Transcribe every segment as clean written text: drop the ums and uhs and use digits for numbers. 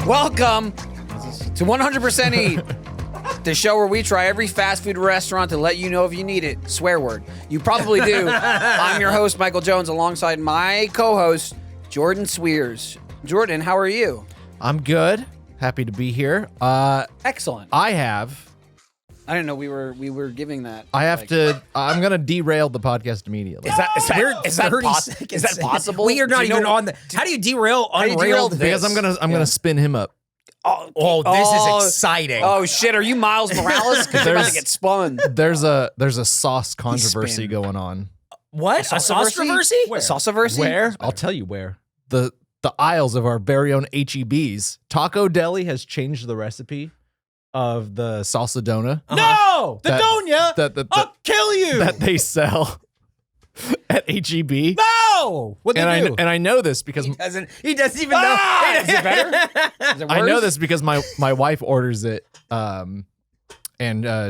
Welcome to 100% Eat, the show where we try every fast food restaurant to let you know if you need it. Swear word. You probably do. I'm your host, Michael Jones, alongside my co-host, Jordan Swears. Jordan, how are you? I'm good. Happy to be here. Excellent. I didn't know we were giving that. I'm gonna derail the podcast immediately. Is that possible? We are not even on the. How do you derail unrailed? Because I'm gonna spin him up. This is exciting. Oh shit! Are you Miles Morales? Because you're about to get spun. There's a sauce controversy going on. What? A sauce controversy? Where? Sauce-aversy? Where? I'll tell you where. The aisles of our very own HEBs. Taco Deli has changed the recipe of the salsa dona. No! The donya! I'll kill you! That they sell at HEB. No! What they do? And I know this because he doesn't even know. Is it better? Is it worse? I know this because my wife orders it, and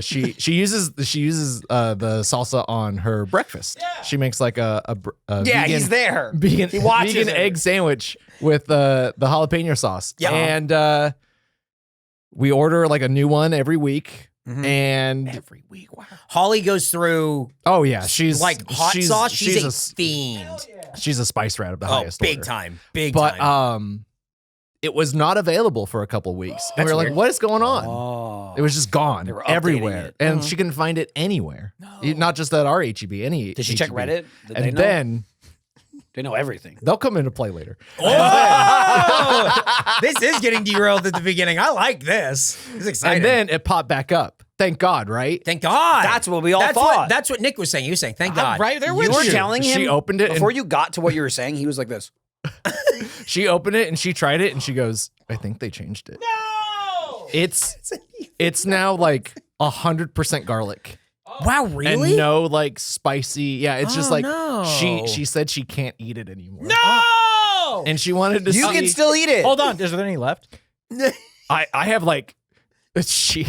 she uses the salsa on her breakfast. Yeah. She makes like a vegan, he's there. He watches vegan egg sandwich with the jalapeno sauce. Yeah. And we order like a new one every week. Mm-hmm. And Every week, wow. Holly goes through. Oh yeah, she's like hot sauce. She's a fiend. She's a spice rat of the highest big order. time, big but, time. It was not available for a couple weeks. And we were like, what is going on? It was just gone everywhere. And she couldn't find it anywhere. No. Not just at our HEB, any Did she check Reddit? And then they know everything. They'll come into play later. Oh! This is getting derailed at the beginning. I like this. It's exciting. And then it popped back up. Thank God, right? Thank God. That's what we all thought. That's what Nick was saying. He was saying, thank God. Right there with you. You were telling him. She opened it. Before you got to what you were saying, he was like this. She opened it and she tried it and she goes, I think they changed it. No! It's now like 100% garlic. Wow, really? And no like spicy. Yeah, it's just like no. she said she can't eat it anymore. No! And she wanted to You see. can still eat it. Hold on. Is there any left? I have like she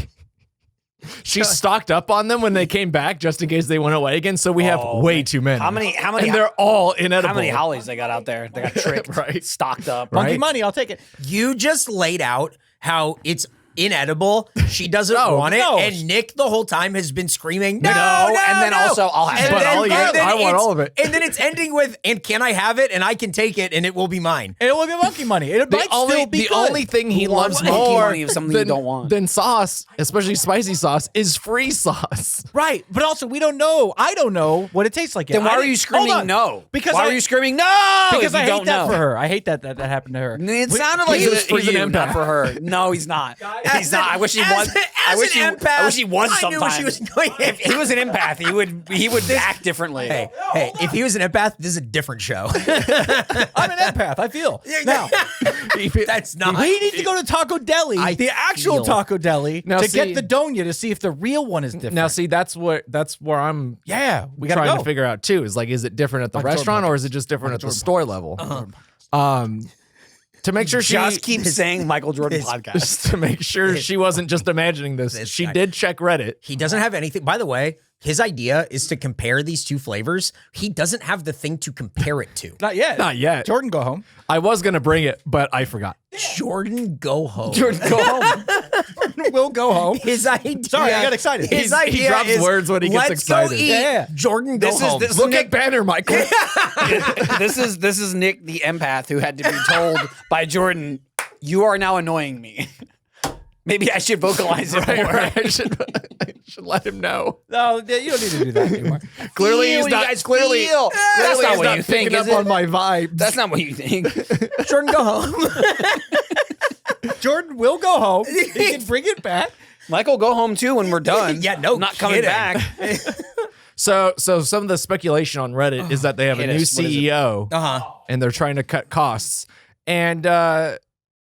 stocked up on them when they came back just in case they went away again. So we have way too many. How many? And they're all inedible. How many Hollies they got out there? They got tricked, right? Stocked up. Monkey money. I'll take it. You just laid out how it's inedible. She doesn't want it. And Nick the whole time has been screaming, no, and then also I'll have it. But I want all of it. And then it's ending with, and can I have it? And I can take it and it will be mine. And it will be monkey money. It might still be the good. only thing he loves monkey more money of something you don't want. than sauce, especially spicy sauce, is free sauce. Right. But also, we don't know. I don't know what it tastes like yet. Then why are you screaming no? Because why are you screaming no? Because I hate don't that know? for her. I hate that happened to her. It sounded like it was for he's an you, empath. not for her. No, he's not. He's not. I wish he was. I wish he was sometimes. I knew where she was going. If he was an empath, he would act differently. Hey, if he was an empath, this is a different show. I'm an empath. I feel. Now, that's not. we need to go to Taco Deli, the actual Taco Deli, to get the donya to see if the real one is different. Now, see, that's where I'm we gotta trying go. to figure out too. Is like, is it different at the restaurant or is it just different at the store level? To make sure she just keep saying Michael Jordan podcast. Just to make sure she wasn't just imagining this. She did check Reddit. He doesn't have anything. By the way, his idea is to compare these two flavors. He doesn't have the thing to compare it to. Not yet. Not yet. Jordan, go home. I was gonna bring it, but I forgot. Jordan, go home. Jordan, go home. We'll go home. His idea. Sorry, I got excited. His idea he drops is, words when he gets let's excited. Go eat. Yeah. Jordan, go home. Look at Banner, Michael. This is Nick the empath who had to be told by Jordan, you are now annoying me. Maybe I should vocalize it more. Right. I should let him know. No, you don't need to do that anymore. Clearly, he's Feel, not. you guys Clearly, feel. That's not he's what not you think, picking is up it? on my vibes. That's not what you think. Jordan, go home. Jordan will go home. He can bring it back. Michael, go home too when we're done. Yeah, no not coming kidding. back. So some of the speculation on Reddit is that they have a hit new us. What is it? CEO, and they're trying to cut costs. And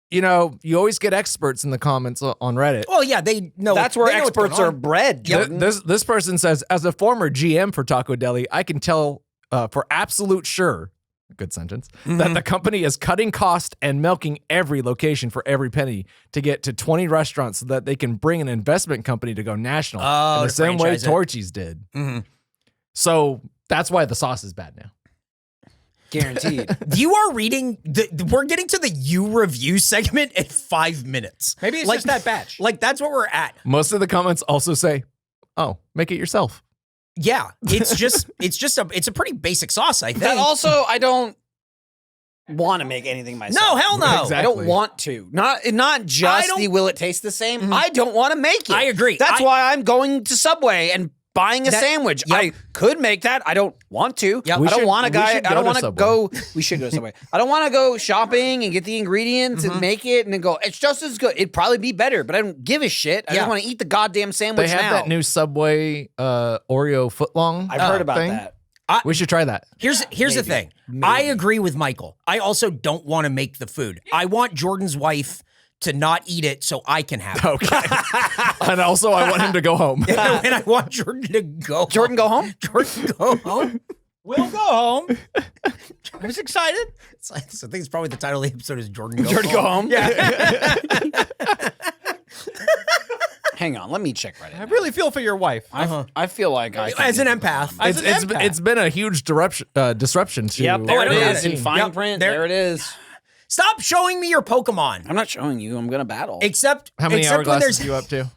you always get experts in the comments on Reddit. Oh yeah, they know. That's where they know what's experts going are on. bred. Jordan. This person says, as a former GM for Taco Deli, I can tell for absolute sure, good sentence, that the company is cutting cost and milking every location for every penny to get to 20 restaurants so that they can bring an investment company to go national in the to same way franchise it. Torchy's did. So that's why the sauce is bad now. Guaranteed. You are reading we're getting to the you review segment in 5 minutes. Maybe it's just that batch. Like that's what we're at. Most of the comments also say, "Oh, make it yourself." Yeah, it's a pretty basic sauce, I think. That also, I don't want to make anything myself. No, hell no. Exactly. I don't want to. Not just the will it taste the same. I don't want to make it. I agree. That's why I'm going to Subway and buying a sandwich. Yep. I could make that. I don't want to. Yep. I don't want a guy. I don't want to go. We should go to Subway. I don't want to go shopping and get the ingredients and make it and then go. It's just as good. It'd probably be better, but I don't give a shit. I just want to eat the goddamn sandwich. They have that new Subway Oreo Footlong. I've heard about that. We should try that. Here's the thing. I agree with Michael. I also don't want to make the food. I want Jordan's wife to not eat it so I can have it. Okay. And also, I want him to go home. And I want Jordan to go Jordan, go home. Jordan, go home. We'll go home. I was excited. So I think it's probably the title of the episode is Jordan Go Jordan, Home. go home. Yeah. Hang on. Let me check right I now. really feel for your wife. I feel like I As an empath. It's been a huge disruption to. Yep, there I it don't is have it. in fine Yep, print. there- There it is. Stop showing me your Pokemon. I'm not showing you. I'm gonna battle. Except How many except when hourglasses there's are you up to?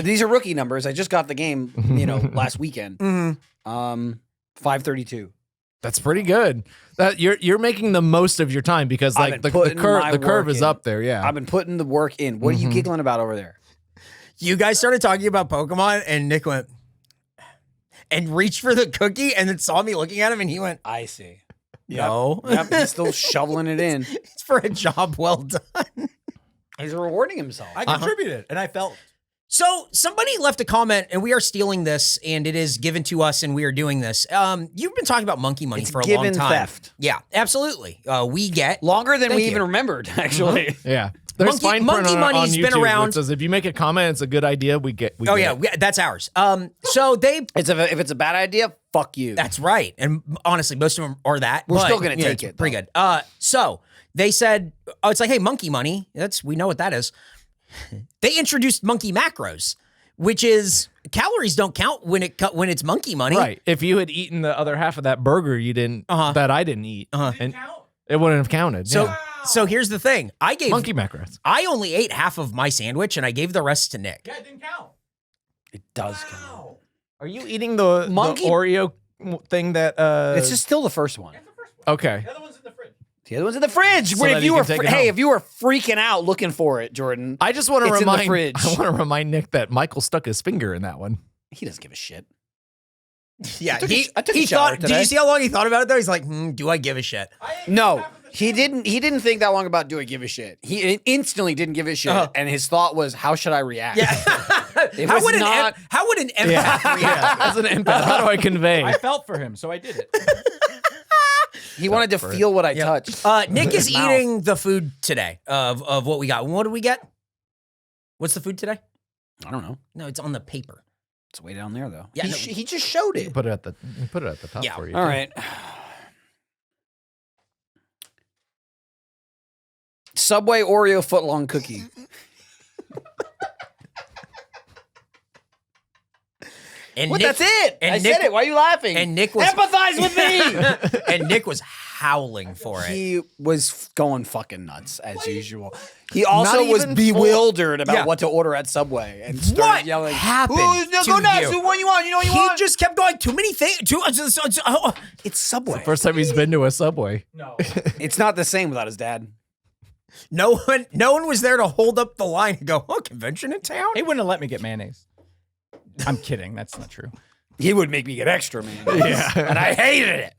These are rookie numbers. I just got the game, last weekend. 532. That's pretty good. That you're making the most of your time because I've like been the putting my curve work is in. up there. Yeah. I've been putting the work in. What are you giggling about over there? you guys started talking about Pokemon and Nick went and reached for the cookie and then saw me looking at him and he went, I see. no. Yep, he's still shoveling it in. It's for a job well done. He's rewarding himself. I contributed, and I felt. So somebody left a comment, and we are stealing this, and it is given to us, and we are doing this. You've been talking about monkey money It's for a long given time. theft. Yeah, absolutely. We get Longer than Thank we you. even remembered, actually. Yeah. There's Monkey- fine print monkey on money's YouTube been where around- it says if you make a comment, it's a good idea. We get. Oh yeah, that's ours. So they. If it's a bad idea, fuck you. That's right, and honestly, most of them are that. We're but, still gonna yeah, take it's it, Pretty good. So they said, oh, it's like, hey, monkey money. We know what that is. They introduced monkey macros, which is calories don't count when it's monkey money. Right. If you had eaten the other half of that burger you didn't that I didn't eat, and it wouldn't have counted. So yeah. so here's the thing. I gave Monkey macros. I only ate half of my sandwich and I gave the rest to Nick. Yeah, it didn't count. It does count. Are you eating the Monkey- Oreo thing that? It's just still the first one. Okay. The other one's in the fridge. The other one's in the fridge. So Where that if you you were, can take it home. if you were freaking out looking for it, Jordan, I just want to It's in the remind. fridge. I want to remind Nick that Michael stuck his finger in that one. he doesn't give a shit. Yeah, I took he a shower thought. today. Did you see how long he thought about it though? He's like, do I give a shit? No, he didn't. He didn't think that long about do I give a shit. He instantly didn't give a shit, and his thought was, how should I react? Yeah. It how was would not. an empath react? As an empath, how do I convey? I felt for him, so I did it. He wanted to feel what I touched. Nick is Mouth. eating the food today of what we got. What did we get? What's the food today? I don't know. No, it's on the paper. It's way down there though. Yeah, He just showed it. put it at the top Yeah. for you. All right. Subway Oreo footlong cookie. And What? Nick, That's it. and I Nick- said it. Why are you laughing? and Nick was- empathize with me. and Nick was howling for it. He was going fucking nuts as usual. He also Not was even bewildered about Yeah. what to order at Subway and started What yelling, happened "Who's to go nuts? you?" Who one you want? You know what you He want? just kept going. Too many things. It's Subway. First time he's been to a Subway. No. It's not the same without his dad. No one was there to hold up the line and go, "Oh, convention in town." He wouldn't have let me get mayonnaise. I'm kidding. That's not true. He would make me get extra mayonnaise. Yeah. And I hated it.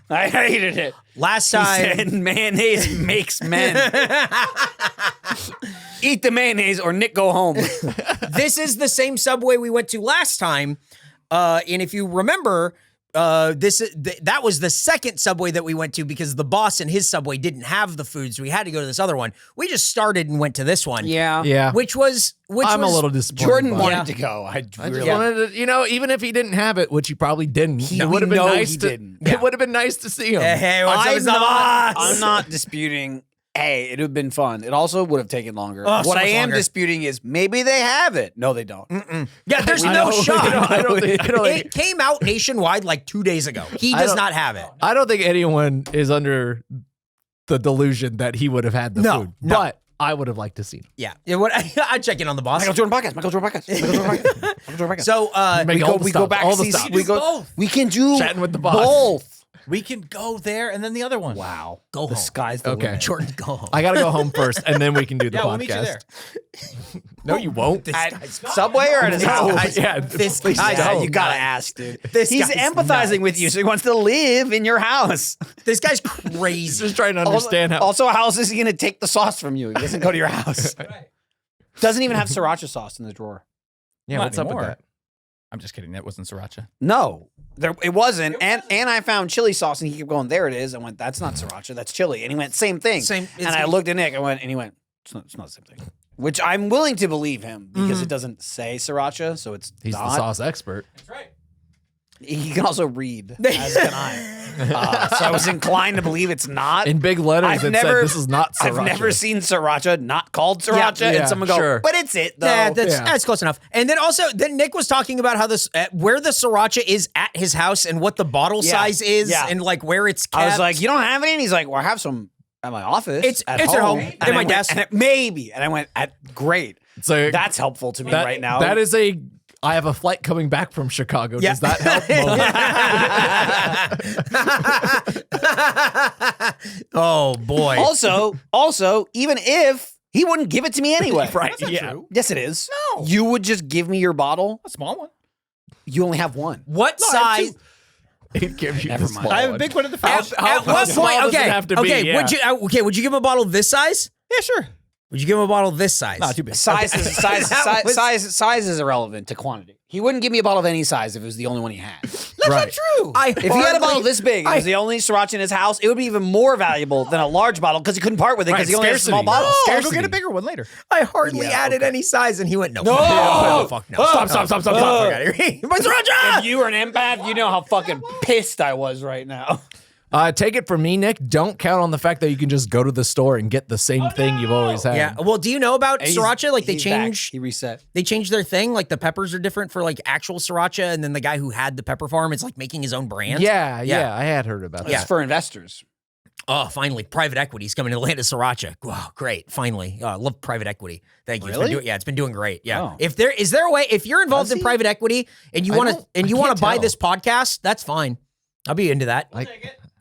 I hated it. Last He time, said mayonnaise makes men. Eat the mayonnaise or Nick go home. this is the same Subway we went to last time, and if you remember, that was the second Subway that we went to because the boss and his Subway didn't have the food, so we had to go to this other one. We just started and went to this one. Yeah. which was I'm a little disappointed. Jordan by it. wanted to go. I just wanted to, even if he didn't have it, which he probably didn't, it would have been know nice he to. didn't. It would have been nice to see him. Hey, what's up, I'm it's the boss? not disputing Hey, it would have been fun. It also would have taken longer. Oh, so what I much am longer. disputing is maybe they have it. No, they don't. Yeah, there's no shot. I don't think It came out nationwide like 2 days ago. He does not have it. I don't think anyone is under the delusion that he would have had the food. No. But I would have liked to see him. Yeah. I'd check in on the boss. Michael Jordan podcast. Michael Jordan podcast. Michael Jordan podcast. Michael Jordan podcast. So Make all the we go stops, back. all the see- stops. we go. both. We can do Chatting with the boss. both. We can go there and then the other one. Wow. Go the home. sky's the Okay. limit. Jordan, go home. I got to go home first, and then we can do the Yeah, podcast. we'll meet you there. No, you won't. At Subway or at his No, house? yeah, This please guy's- don't. You gotta ask, dude. This He's guy's empathizing with you, so he wants to live in your house. This guy's He's crazy. just trying to understand how. Also, how else is he gonna take the sauce from you? He doesn't go to your house. Doesn't even have sriracha sauce in the drawer. Yeah, Not what's up anymore. with that? I'm just kidding. That wasn't sriracha. No, it wasn't. And I found chili sauce, and he kept going, there it is. I went, that's not sriracha, that's chili. And he went, same thing. Same- And I looked at Nick, and he went, it's not the same thing. Which I'm willing to believe him because it doesn't say sriracha, so it's He's not. the sauce expert. That's right. He can also read, as can I. So I was inclined to believe it's not. In big letters, I've it never- said this is not sriracha. I've never seen sriracha not called sriracha, Yeah, and someone go, sure. but it's it though. Yeah, Yeah. that's close enough. And then also, Nick was talking about how this where the sriracha is at his house and what the bottle Yeah. size is Yeah. and like where it's kept. I was like, you don't have any? And he's like, well, I have some at my office. It's at home, And at my I went, desk. maybe. And I went, great. So That's helpful to me that, right now. That is I have a flight coming back from Chicago. Yeah. Does that help? oh boy. Also, even if he wouldn't give it to me anyway. Right. That's not Yeah. true. Yes, it is. No. You would just give me your bottle. A small one. You only have one. What No, I have size? It gives you Never the mind. small I have a one. big one at the front. At what small point? does it Okay. have to be? Okay. Yeah. Would you give him a bottle this size? Yeah, sure. Would you give him a bottle this size? Not too big. Size was- size is irrelevant to quantity. He wouldn't give me a bottle of any size if it was the only one he had. That's Right. not true. If he had a bottle this big, and it was the only sriracha in his house, it would be even more valuable than a large bottle because he couldn't part with it because Right, he only has a small scarcity. bottle. I'll go Scarcity. get a bigger one later. I hardly Yeah, added okay. any size, and he went, no. No! Oh, fuck no. Stop, Fuck stop. out of here. My sriracha! If you were an empath, you know how fucking pissed I was right now. Take it from me, Nick. Don't count on the fact that you can just go to the store and get the same thing you've always had. Yeah. Well, do you know about sriracha? Like they He's back. changed. He reset. They changed their thing. Like the peppers are different for like actual sriracha, and then the guy who had the pepper farm is like making his own brand. Yeah, Yeah. I had heard about It's that. for investors. Oh, finally, private equity's coming to land of sriracha. Wow, great! Finally, I love private equity. Thank you. It's been Really? it's been doing great. Yeah. Oh. Is there a way if you're involved Does in he? private equity and you I want to don't- and you I want can't to buy tell. this podcast, that's fine. I'll be into that.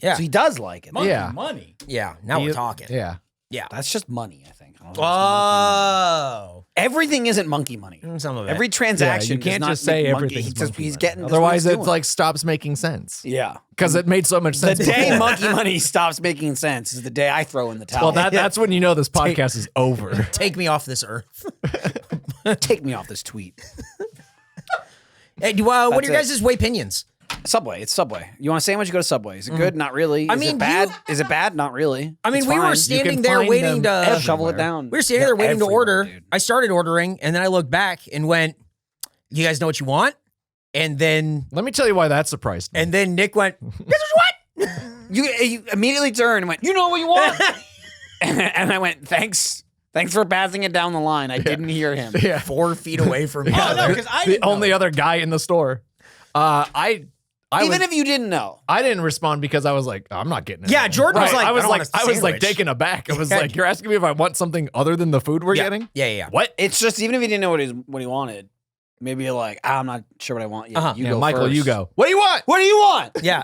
Yeah. So he does like it. Yeah. Money. Yeah. Now we're You- talking. Yeah. Yeah. That's just money, I think. I don't know if it's monkey money. Oh. Everything isn't monkey money. Some of it. Every transaction you can't does not just say make monkey. everything's He's just- monkey he's money. getting Otherwise, that's it's what he's like stops making sense. doing. Yeah. Because it made so much The sense. day before. monkey money stops making sense is the day I throw in the towel. Well, that's when you know this podcast is over. Take me off this earth. Take me off this tweet. Hey, what are That's your it. guys' way opinions? Subway. It's Subway. You want a sandwich? Go to Subway. Is it good? Not really. I Is mean, it bad? Is it bad? Not really. I mean, It's we were fine. standing can there find waiting them to Shovel it everywhere. down. We were standing there waiting to Everywhere, order. dude. I started ordering, and then I looked back and went, "You guys know what you want?" And then Let me tell you why that surprised me. Nick went, "Guess what you want?" You immediately turned and went, you know what you want? and I went, thanks. Thanks for passing it down the line. I didn't hear him. yeah. 4 feet away from me. Oh, no, because I The didn't know. only other guy in the store. I Even was- if you didn't know. I didn't respond because I was like, I'm not getting it. Yeah, Jordan was like, I was I don't like, want a I was like sandwich. taken aback. I was Yeah. like, you're asking me if I want something other than the food we're getting? Yeah. What? It's just, even if you didn't know what he wanted, maybe you're like, I'm not sure what I want yet. Uh-huh. You Yeah, go Michael, first. you go. What do you want? What do you want? Yeah.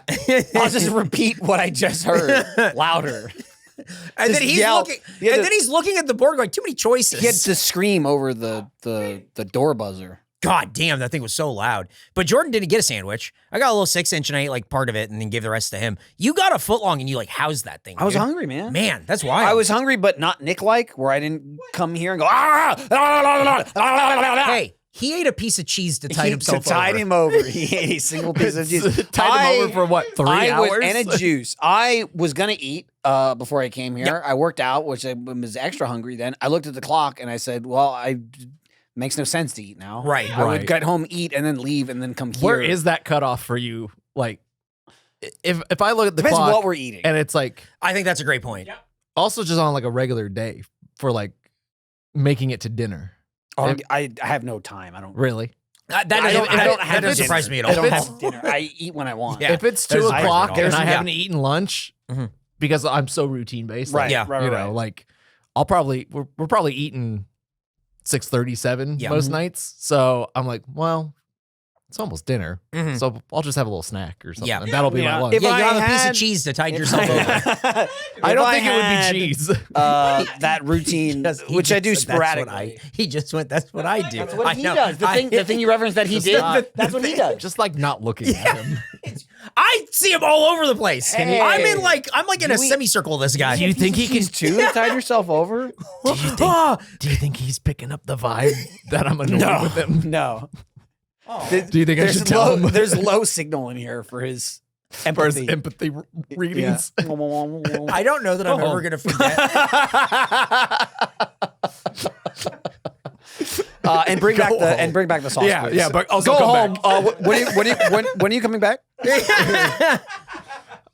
I'll just repeat what I just heard louder. And then Just he's yell. looking. He had And to- then he's looking at the board, going, "Too many choices." He had to scream over the door buzzer. God damn, that thing was so loud. But Jordan didn't get a sandwich. I got a little 6-inch and I ate like part of it, and then gave the rest to him. You got a footlong, and you like housed that thing. I was dude. hungry, man. Man, that's wild. I was hungry, but not Nick-like, where I didn't come here and go, ah! Hey, he ate a piece of cheese to tide himself tied over. him over. He ate a single piece of cheese. Tied him over for what, 3 hours? And a juice. I was going to eat before I came here. I worked out, which I was extra hungry then. I looked at the clock and I said, well, makes no sense to eat now. Right. I would Right. get home, eat, and then leave, and then come here. Where is that cutoff for you? Like, if I look at the Depends clock what we're eating. and it's like, I think that's a great point. Also, just on like a regular day for like making it to dinner. Oh, I have no time. I don't Really. That doesn't surprise me at all. I don't have dinner. I eat when I want. Yeah. If it's 2 o'clock and I Yeah. haven't eaten lunch because I'm so routine based, Right. like, Yeah. Right. you Right. know, like we're probably eating 6:37 most nights. So I'm like, well, it's almost dinner, so I'll just have a little snack or something. Yeah. And that'll be my lunch. If Yeah, I you have a piece had- of cheese to tide yourself over. I don't think it had, would be cheese. That routine, which I do sporadically. He just went, that's what I do. That's what I he know. does. The thing you referenced that he did. That's what he does. Just like not looking at him. I see him all over the place. Hey. I'm like in a semicircle. This guy. Do you think he can? too to tide yourself over? Do you think he's picking up the vibe that I'm annoyed with him? No. Do you think I should tell him? There's low signal in here for his For his empathy. empathy readings. I don't know that I'm ever going to forget. And bring back the sauce. Yeah, please. yeah, but also go come home. back. When are you coming back?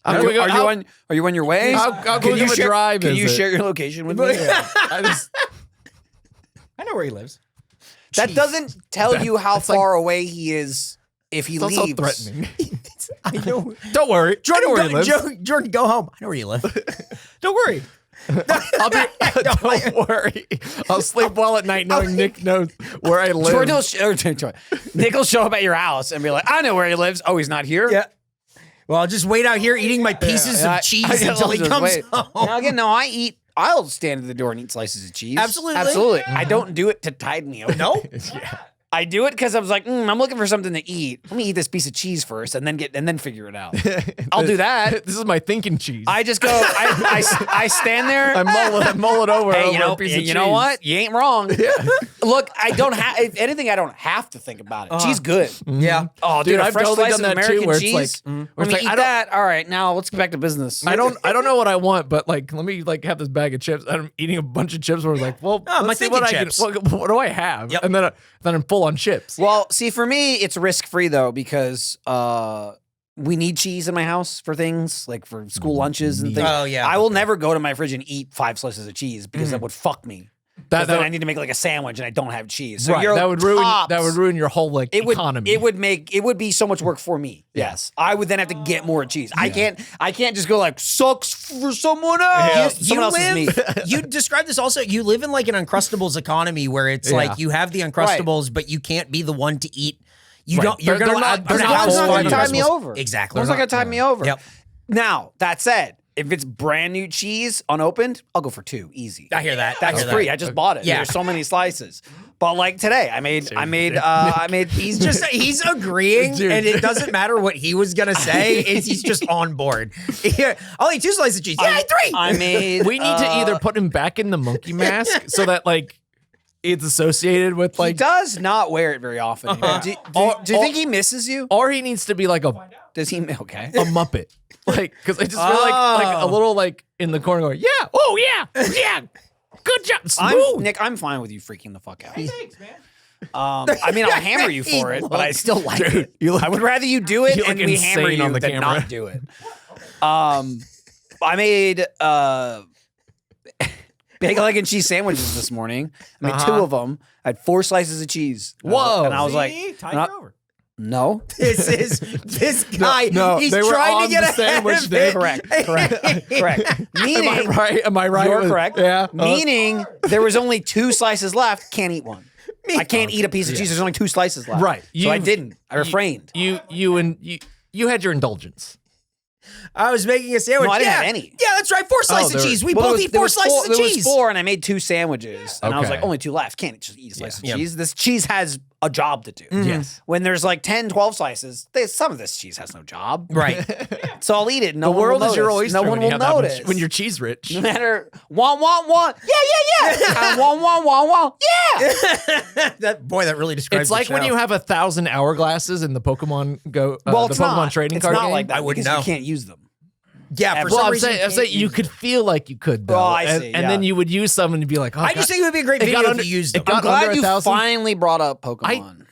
Are you on your way? How good of a drive Can is you it? share your location with me? I know where he lives. That doesn't tell you how far away he is if he It's also leaves. threatening. I know. Don't worry. Jordan, I know where he lives. Jordan, go home. I know where you live. Don't worry. Don't worry. I'll sleep well at night knowing Nick knows where I live. Nick will show up at your house and be like, I know where he lives. Oh, he's not here? Yeah. Well, I'll just wait out here eating my pieces of cheese until he comes home. Now, again, I'll stand at the door and eat slices of cheese. Absolutely. I don't do it to tide me over. No? I do it because I was like, I'm looking for something to eat. Let me eat this piece of cheese first and then figure it out. I'll do that. This is my thinking cheese. I just go, I stand there. I mull it over Hey, over a piece of cheese. you know what? You ain't wrong. Look, I don't have, if anything, I don't have to think about it. Cheese good. Yeah. Oh, dude, I've a fresh totally slice done of that too, American where it's cheese. like, Let me eat that. All right, now let's get back to business. I don't know what I want, but like, let me like have this bag of chips. And I'm eating a bunch of chips. Where it's like, well, my let's see what thinking I chips. can. What do I have? Yep. And then I'm full on chips. Well, see, for me, it's risk-free, though, because we need cheese in my house for things, like for school lunches and things. Oh, yeah. I will never go to my fridge and eat 5 slices of cheese because that would fuck me. Then I need to make like a sandwich and I don't have cheese. So Right. you're That would ruin your whole like economy. It would be so much work for me. Yes. I would then have to get more cheese. I can't just go like sucks for someone else. Someone else's meat. You described this also. You live in like an Uncrustables economy where it's like you have the Uncrustables, but you can't be the one to eat. You Right. don't. You're They're gonna. not- you're they're gonna not house gonna full tide Uncrustables. me over. Exactly. It's not gonna tide me over. Yep. Now, that said, if it's brand new cheese unopened, I'll go for 2, easy. I hear that. That's I hear free. that. I just bought it. Yeah. There's so many slices. But like today, I made. He's agreeing, Dude. and it doesn't matter what he was gonna say. He's just on board. Here, I'll eat 2 slices of cheese. Yeah, I ate 3. I made. we need to either put him back in the monkey mask so that like it's associated with He like, does not wear it very often. Do you think he misses you? or he needs to be like a Does he? Okay. Muppet. Like, because I just feel like a little like in the corner going, yeah, oh yeah, good job, smooth. Nick, I'm fine with you freaking the fuck out. Thanks, man. I mean, I'll hammer you for it, but I still like it. I would rather you do it you and look we hammer insane you on the than camera. not do it. I made bagel, egg, and cheese sandwiches this morning. I made 2 of them. I had 4 slices of cheese. Whoa. And I was like, over. no. This guy. No, he's they were trying on to get the ahead sandwich of day. it. Correct. Meaning, Am I right? you're correct. Yeah. Meaning, there was only 2 slices left. Can't eat one. I can't eat a piece of cheese. There's only 2 slices left. Right. So I didn't. I refrained. You had your indulgence. I was making a sandwich. No, I didn't have any. Yeah, that's right. 4 slices of cheese. We Well, both eat 4 slices of There cheese. was 4, and I made 2 sandwiches. And I was Okay. like, only 2 left. Can't just eat a slice of Yeah. cheese. This cheese has a job to do. Yes. When there's like 10, 12 slices, some of this cheese has no job. Right. So I'll eat it. No The one will world is your notice. oyster. No one when you will have that much- notice. when you're cheese rich. No matter, want. Yeah. Want. Yeah. That really describes It's like the when show. you have 1,000 hourglasses in the Pokemon Go. Well, the it's Pokemon not. trading It's card not game. like that. I wouldn't because know. You can't use them. Yeah, for Well, some I'm reason saying you could feel like you could though. Oh, I and, see, and yeah. then you would use some and you'd be like, oh, I just think it would be a great It video got if under- you used it them. got I'm glad under you 1,000? finally brought up Pokemon.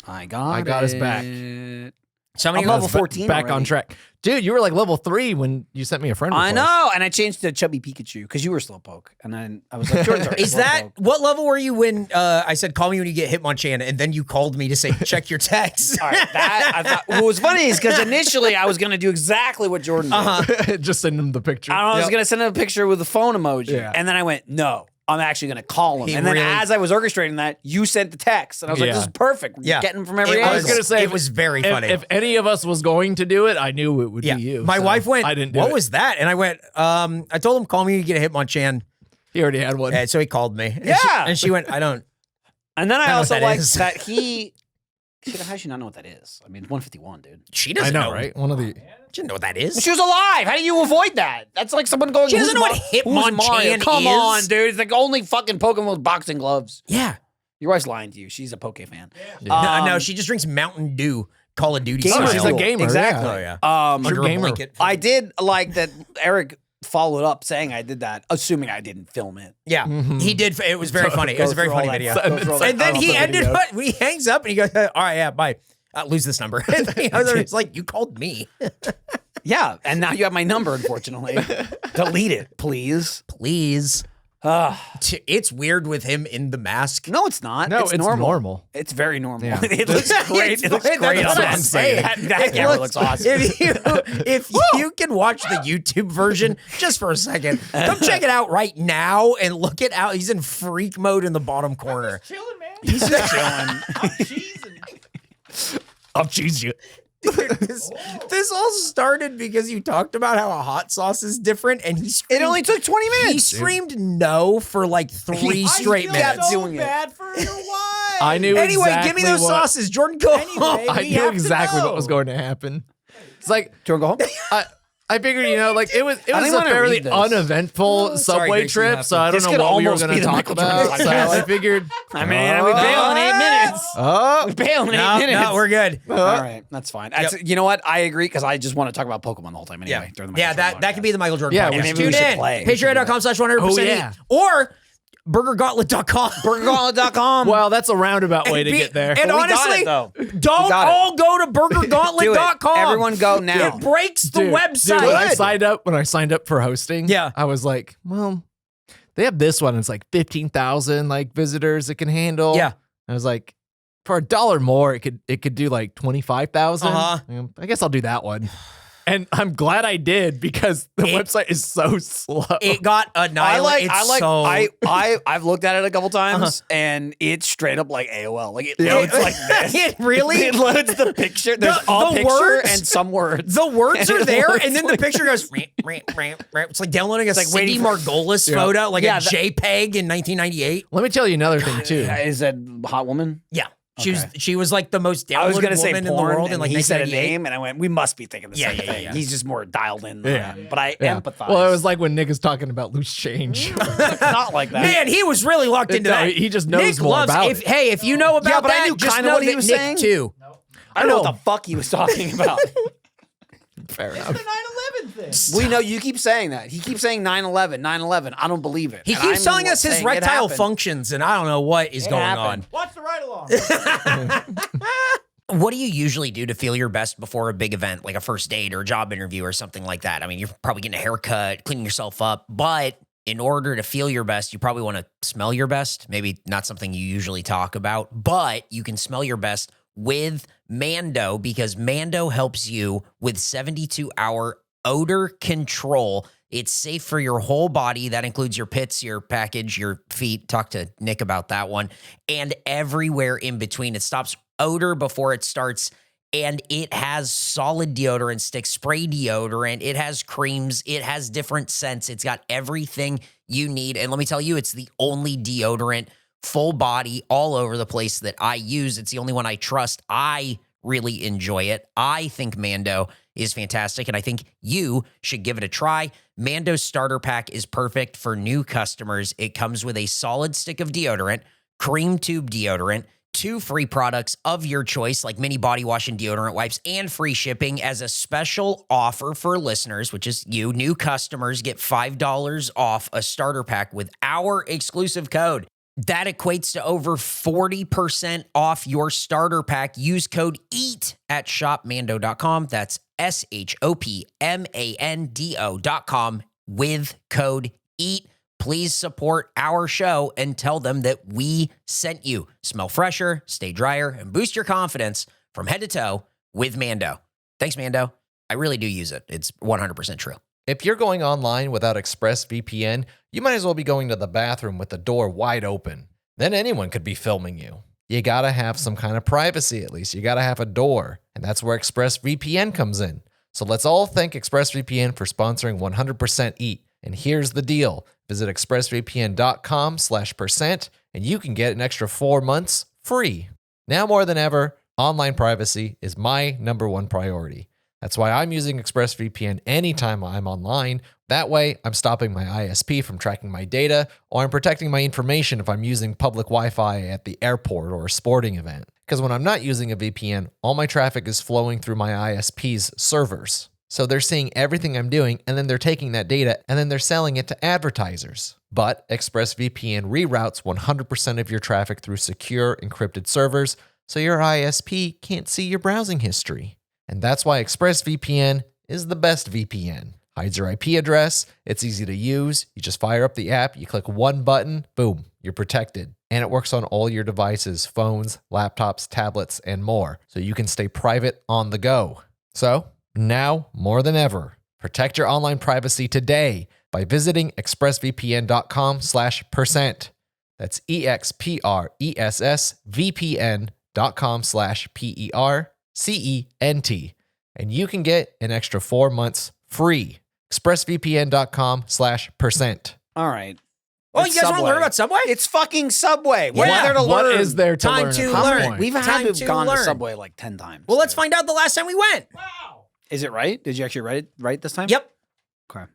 I got us back. it. Somebody I'm level 14 Back on already. track. Dude, you were like level 3 when you sent me a friend I request. know, and I changed to Chubby Pikachu because you were Slowpoke, and then I was like, Jordan's already Is that Slowpoke. what level were you when I said call me when you get Hitmonchan, and then you called me to say check your text? All right, that I thought. What was funny is because initially I was gonna do exactly what Jordan did. Just send him the picture. I was gonna send him a picture with the phone emoji, Yeah. and then I went, no, I'm actually gonna call him. He And then really- as I was orchestrating that, you sent the text, and I was like, Yeah. this is perfect. Yeah. Getting from every It angle. was gonna say, it was very funny. If any of us was going to do it, I knew it would yeah, be you. my so wife went. I didn't do What it. was that? And I went. I told him call me when you get a Hitmonchan. He already had one. And so he called me. Yeah. and she went. I don't. And then I know what also that like is. that he. Shit, how does she not know what that is? I mean, 151, dude. She I doesn't know, right? One of the. She doesn't know what that is. She was alive. How do you avoid that? That's like someone going. She doesn't know what who's Mario? Hitmonchan Come is. on, dude. It's like only fucking Pokemon with boxing gloves. Yeah. Your wife's lying to you. She's a Poke fan. No, she just drinks Mountain Dew, Call of Duty. Gamer. style. She's a gamer. Exactly. Yeah. Oh yeah. Um, Under a gamer. blanket. I did like that Eric followed up saying I did that, assuming I didn't film it. Yeah, he did. It was very funny. It was a very through all funny that video. stuff. Go through all that And then stuff. he Also ended video. when he hangs up and he goes, "All right, yeah, bye. Lose this number." And the other is like, "You called me, Yeah, and now you have my number, unfortunately. Delete it, please. please." It's weird with him in the mask. No, it's not. No, it's it's normal. normal. It's very normal. Yeah. It looks great. It looks That's great. what on I'm that. saying. That camera looks awesome. If you can watch the YouTube version just for a second, come check it out right now and look it out. He's in freak mode in the bottom corner. Chilling, man. He's just chilling. I'll cheese you. This all started because you talked about how a hot sauce is different, and he screamed, It only took 20 he minutes. screamed no for like 3 straight I minutes. feel so doing it. bad for your wife. I knew Anyway, exactly give me those what, sauces, Jordan. Go Anyway, home. I We knew have to exactly what know. was going to happen. It's like Do you want to go home? I figured, like it was don't a wanna fairly read this. uneventful sorry, subway Grace, you trip, have so to. I don't This know could what we were almost going be to the talk Michael Jordan about. So podcast. I figured, I mean, we bail in 8 minutes. oh, We bail in 8 No, minutes. no, we're good. All right, that's fine. You know what? I agree because I just want to talk about Pokemon the whole time anyway. During the Yeah, Michael Jordan that could be the Michael Jordan Yeah, podcast. maybe we Tune should in. play. We should do that. Patreon.com/100%. Oh, yeah. Or burgergauntlet.com. BurgerGauntlet.com. well, that's a roundabout way to get there. And But we got honestly, it, though. don't We got it. all go to Do it. burgergauntlet.com. Everyone go now. It breaks the Dude, website. when I signed up for hosting, Yeah. I was like, well, they have this one. It's like 15,000 like visitors it can handle. Yeah. I was like, for $1 more, it could do like 25,000. Uh-huh. I guess I'll do that one. And I'm glad I did because the website is so slow. It got annihilated. I've looked at it a couple times and it's straight up like AOL. Like it loads like this. It really? It loads the picture. There's The a picture words? and some words. The words And are it there, looks and then like- the picture goes. It's like downloading a like Cindy waiting for- Margolis photo, like Yeah, a JPEG in 1998. Let me tell you another thing too. Is that hot woman? Yeah, Okay. she was like the most downloaded I was gonna say woman porn, in the world in and like he said a 1998. name, and I went, "We must be thinking the Yeah, same yeah, thing." yeah. He's just more dialed in, Yeah. but I Yeah. empathize. Well, it was like when Nick is talking about loose change. not like that. Man, he was really locked into No, that. he just knows Nick more loves, about if, it. Hey, if you know about Yeah, but I that, knew just kinda know what he that was Nick saying. too. I don't know what the fuck he was talking about. Fair The enough. 9/11 thing. We know you keep saying that. He keeps saying 9/11, 9/11. I don't believe it. He And keeps I'm telling us his saying it erectile happened. functions, and I don't know what is It going happened. Watch the ride along. on. What do you usually do to feel your best before a big event, like a first date or a job interview or something like that? I mean, you're probably getting a haircut, cleaning yourself up, but in order to feel your best, you probably want to smell your best. Maybe not something you usually talk about, but you can smell your best with Mando because Mando helps you with 72-hour odor control. It's safe for your whole body. That includes your pits, your package, your feet. Talk to Nick about that one. And everywhere in between. It stops odor before it starts. And it has solid deodorant sticks, spray deodorant. It has creams. It has different scents. It's got everything you need. And let me tell you, it's the only deodorant, full body, all over the place that I use. It's the only one I trust. I really enjoy it. I think Mando is fantastic, and I think you should give it a try. Mando's starter pack is perfect for new customers. It comes with a solid stick of deodorant, cream tube deodorant, 2 free products of your choice, like mini body wash and deodorant wipes, and free shipping as a special offer for listeners, which is you. New customers get $5 off a starter pack with our exclusive code, That equates to over 40% off your starter pack. Use code EAT at shopmando.com. That's shopmando.com with code EAT. Please support our show and tell them that we sent you. Smell fresher, stay drier, and boost your confidence from head to toe with Mando. Thanks, Mando. I really do use it. It's 100% true. If you're going online without ExpressVPN, you might as well be going to the bathroom with the door wide open. Then anyone could be filming you. You gotta have some kind of privacy at least. You gotta have a door, and that's where ExpressVPN comes in. So let's all thank ExpressVPN for sponsoring 100% EAT. And here's the deal. Visit expressvpn.com/%, and you can get an extra 4 months free. Now more than ever, online privacy is my number one priority. That's why I'm using ExpressVPN anytime I'm online. That way, I'm stopping my ISP from tracking my data, or I'm protecting my information if I'm using public Wi-Fi at the airport or a sporting event. Because when I'm not using a VPN, all my traffic is flowing through my ISP's servers. So they're seeing everything I'm doing, and then they're taking that data, and then they're selling it to advertisers. But ExpressVPN reroutes 100% of your traffic through secure, encrypted servers, so your ISP can't see your browsing history. And that's why ExpressVPN is the best VPN. Hides your IP address, it's easy to use, you just fire up the app, you click one button, boom, you're protected. And it works on all your devices, phones, laptops, tablets, and more, so you can stay private on the go. So, now more than ever, protect your online privacy today by visiting expressvpn.com/%. That's expressvpn.com/PERCENT. And you can get an extra 4 months free. expressvpn.com/%. All right. Oh, you guys want to learn about Subway? It's fucking Subway. What Yeah. is there to What learn? is there to Time learn? to at this learn. point? We've had Time to to gone to learn. Subway like 10 times. Well, let's find out the last time we went. Is it right? Did you actually write it right this time? Yep. Okay.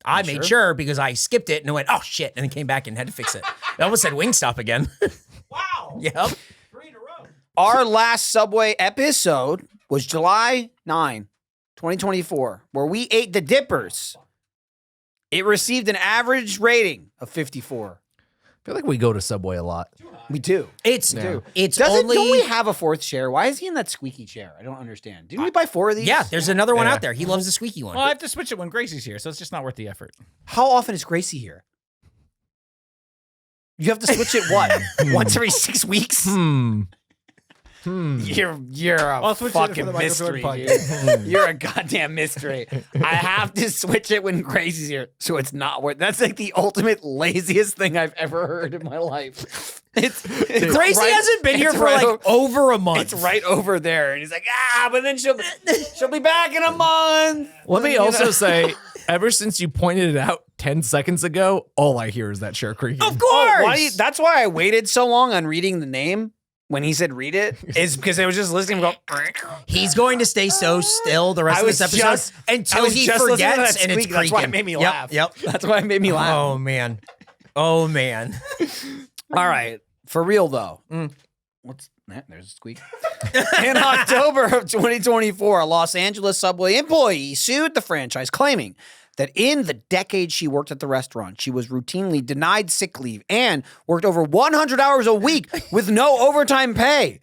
I You made sure? sure because I skipped it and I went, oh shit, and then came back and had to fix it. I almost said Wingstop again. Wow. Yep. 3 in a row. Our last Subway episode was July 9, 2024, where we ate the Dippers. It received an average rating of 54. I feel like we go to Subway a lot. We do. It's Yeah. it's Don't we only have a fourth chair? Why is he in that squeaky chair? I don't understand. Didn't we buy 4 of these? yeah. There's another one Yeah. out there. He loves the squeaky one. Well, I have to switch it when Gracie's here, so it's just not worth the effort. How often is Gracie here? You have to switch it what? Once every 6 weeks? You're a I'll switch it for fucking the Michael mystery. Jordan Dude. You're a goddamn mystery. I have to switch it when Gracie's here, so it's not worth. That's like the ultimate laziest thing I've ever heard in my life. It's Gracie right- hasn't been here it's for right like over a month. It's right over there, and he's like, but then she'll be back in a month. Let me You know? also say, ever since you pointed it out 10 seconds ago, all I hear is that chair creaking. Of course. That's why I waited so long on reading the name when he said read it, is because I was just listening to him go. He's going to stay so still the rest of this episode until he forgets and it's creaking. That's why it made me laugh. Yep. That's why it made me laugh. Oh man. Oh man. All right. For real though. What's that? There's a squeak. In October of 2024, a Los Angeles Subway employee sued the franchise, claiming that in the decade she worked at the restaurant, she was routinely denied sick leave and worked over 100 hours a week with no overtime pay.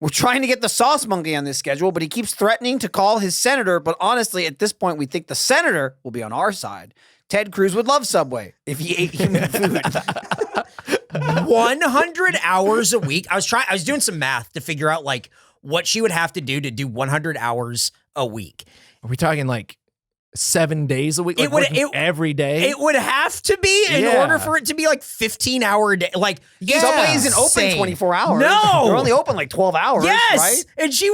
We're trying to get the sauce monkey on this schedule, but he keeps threatening to call his senator. But honestly, at this point, we think the senator will be on our side. Ted Cruz would love Subway if he ate human food. 100 hours a week. I was doing some math to figure out like what she would have to do 100 hours a week. Are we talking like 7 days a week? Like It- every day? It would have to be in Yeah. order for it to be like 15-hour day. Like Subway isn't open insane. 24 hours. No. They're only open like 12 hours, Yes. right? And she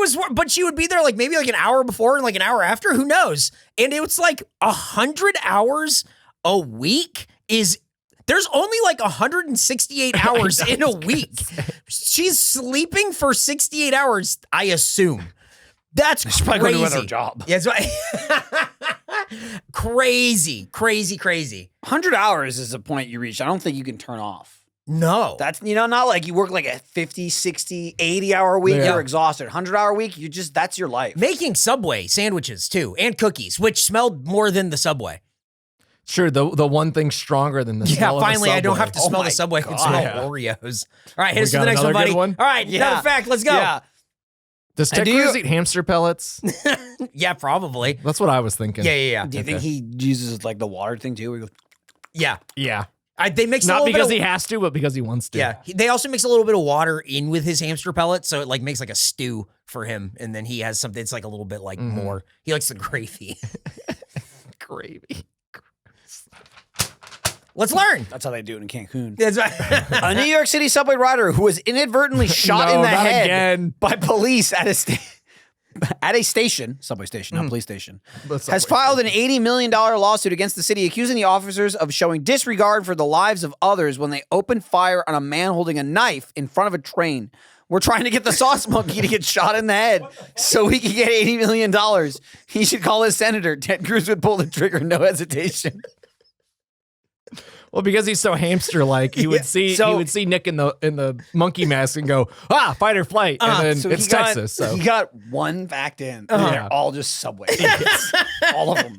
would be there like maybe like an hour before and like an hour after. Who knows? And it was like 100 hours a week there's only like 168 hours in a week. She's sleeping for 68 hours, I assume. That's She's crazy. probably going to her job. Yeah, crazy. 100 hours is the point you reach. I don't think you can turn off. No. That's, not like you work like a 50, 60, 80-hour week. Yeah. You're exhausted. 100-hour week, that's your life. Making Subway sandwiches too and cookies, which smelled more than the Subway. Sure, the one thing stronger than the smell of a finally, I don't Subway. have to smell the Subway. I can smell Yeah. Oreos. All right, hit We us with got the next one, another buddy. good one? All right, Yeah. another fact. Let's go. Yeah. Does Ted do you- Cruz eat hamster pellets? Yeah, probably. That's what I was thinking. Yeah. Do you think he uses like the water thing too? Where he goes, Yeah. Yeah. They mix a Not little because bit he of, has to, but because he wants to. Yeah. They also mix a little bit of water in with his hamster pellet, so it like makes like a stew for him, and then he has something. It's like a little bit like more. He likes the gravy. Gravy. Let's learn. that's how they do it in Cancun. That's right. A New York City subway rider who was inadvertently shot No, in the not head again. by police at a station, subway station, not police station, But has Subway filed an $80 million lawsuit against the city, accusing the officers of showing disregard for the lives of others when they opened fire on a man holding a knife in front of a train. We're trying to get the sauce monkey to get shot in the head so we can get $80 million. He should call his senator. Ted Cruz would pull the trigger, no hesitation. Well, because he's so hamster-like, he would see Nick in the monkey mask and go, fight or flight, and then So it's he got- Texas. So he got one fact in. And Yeah. they're all just Subway. All of them.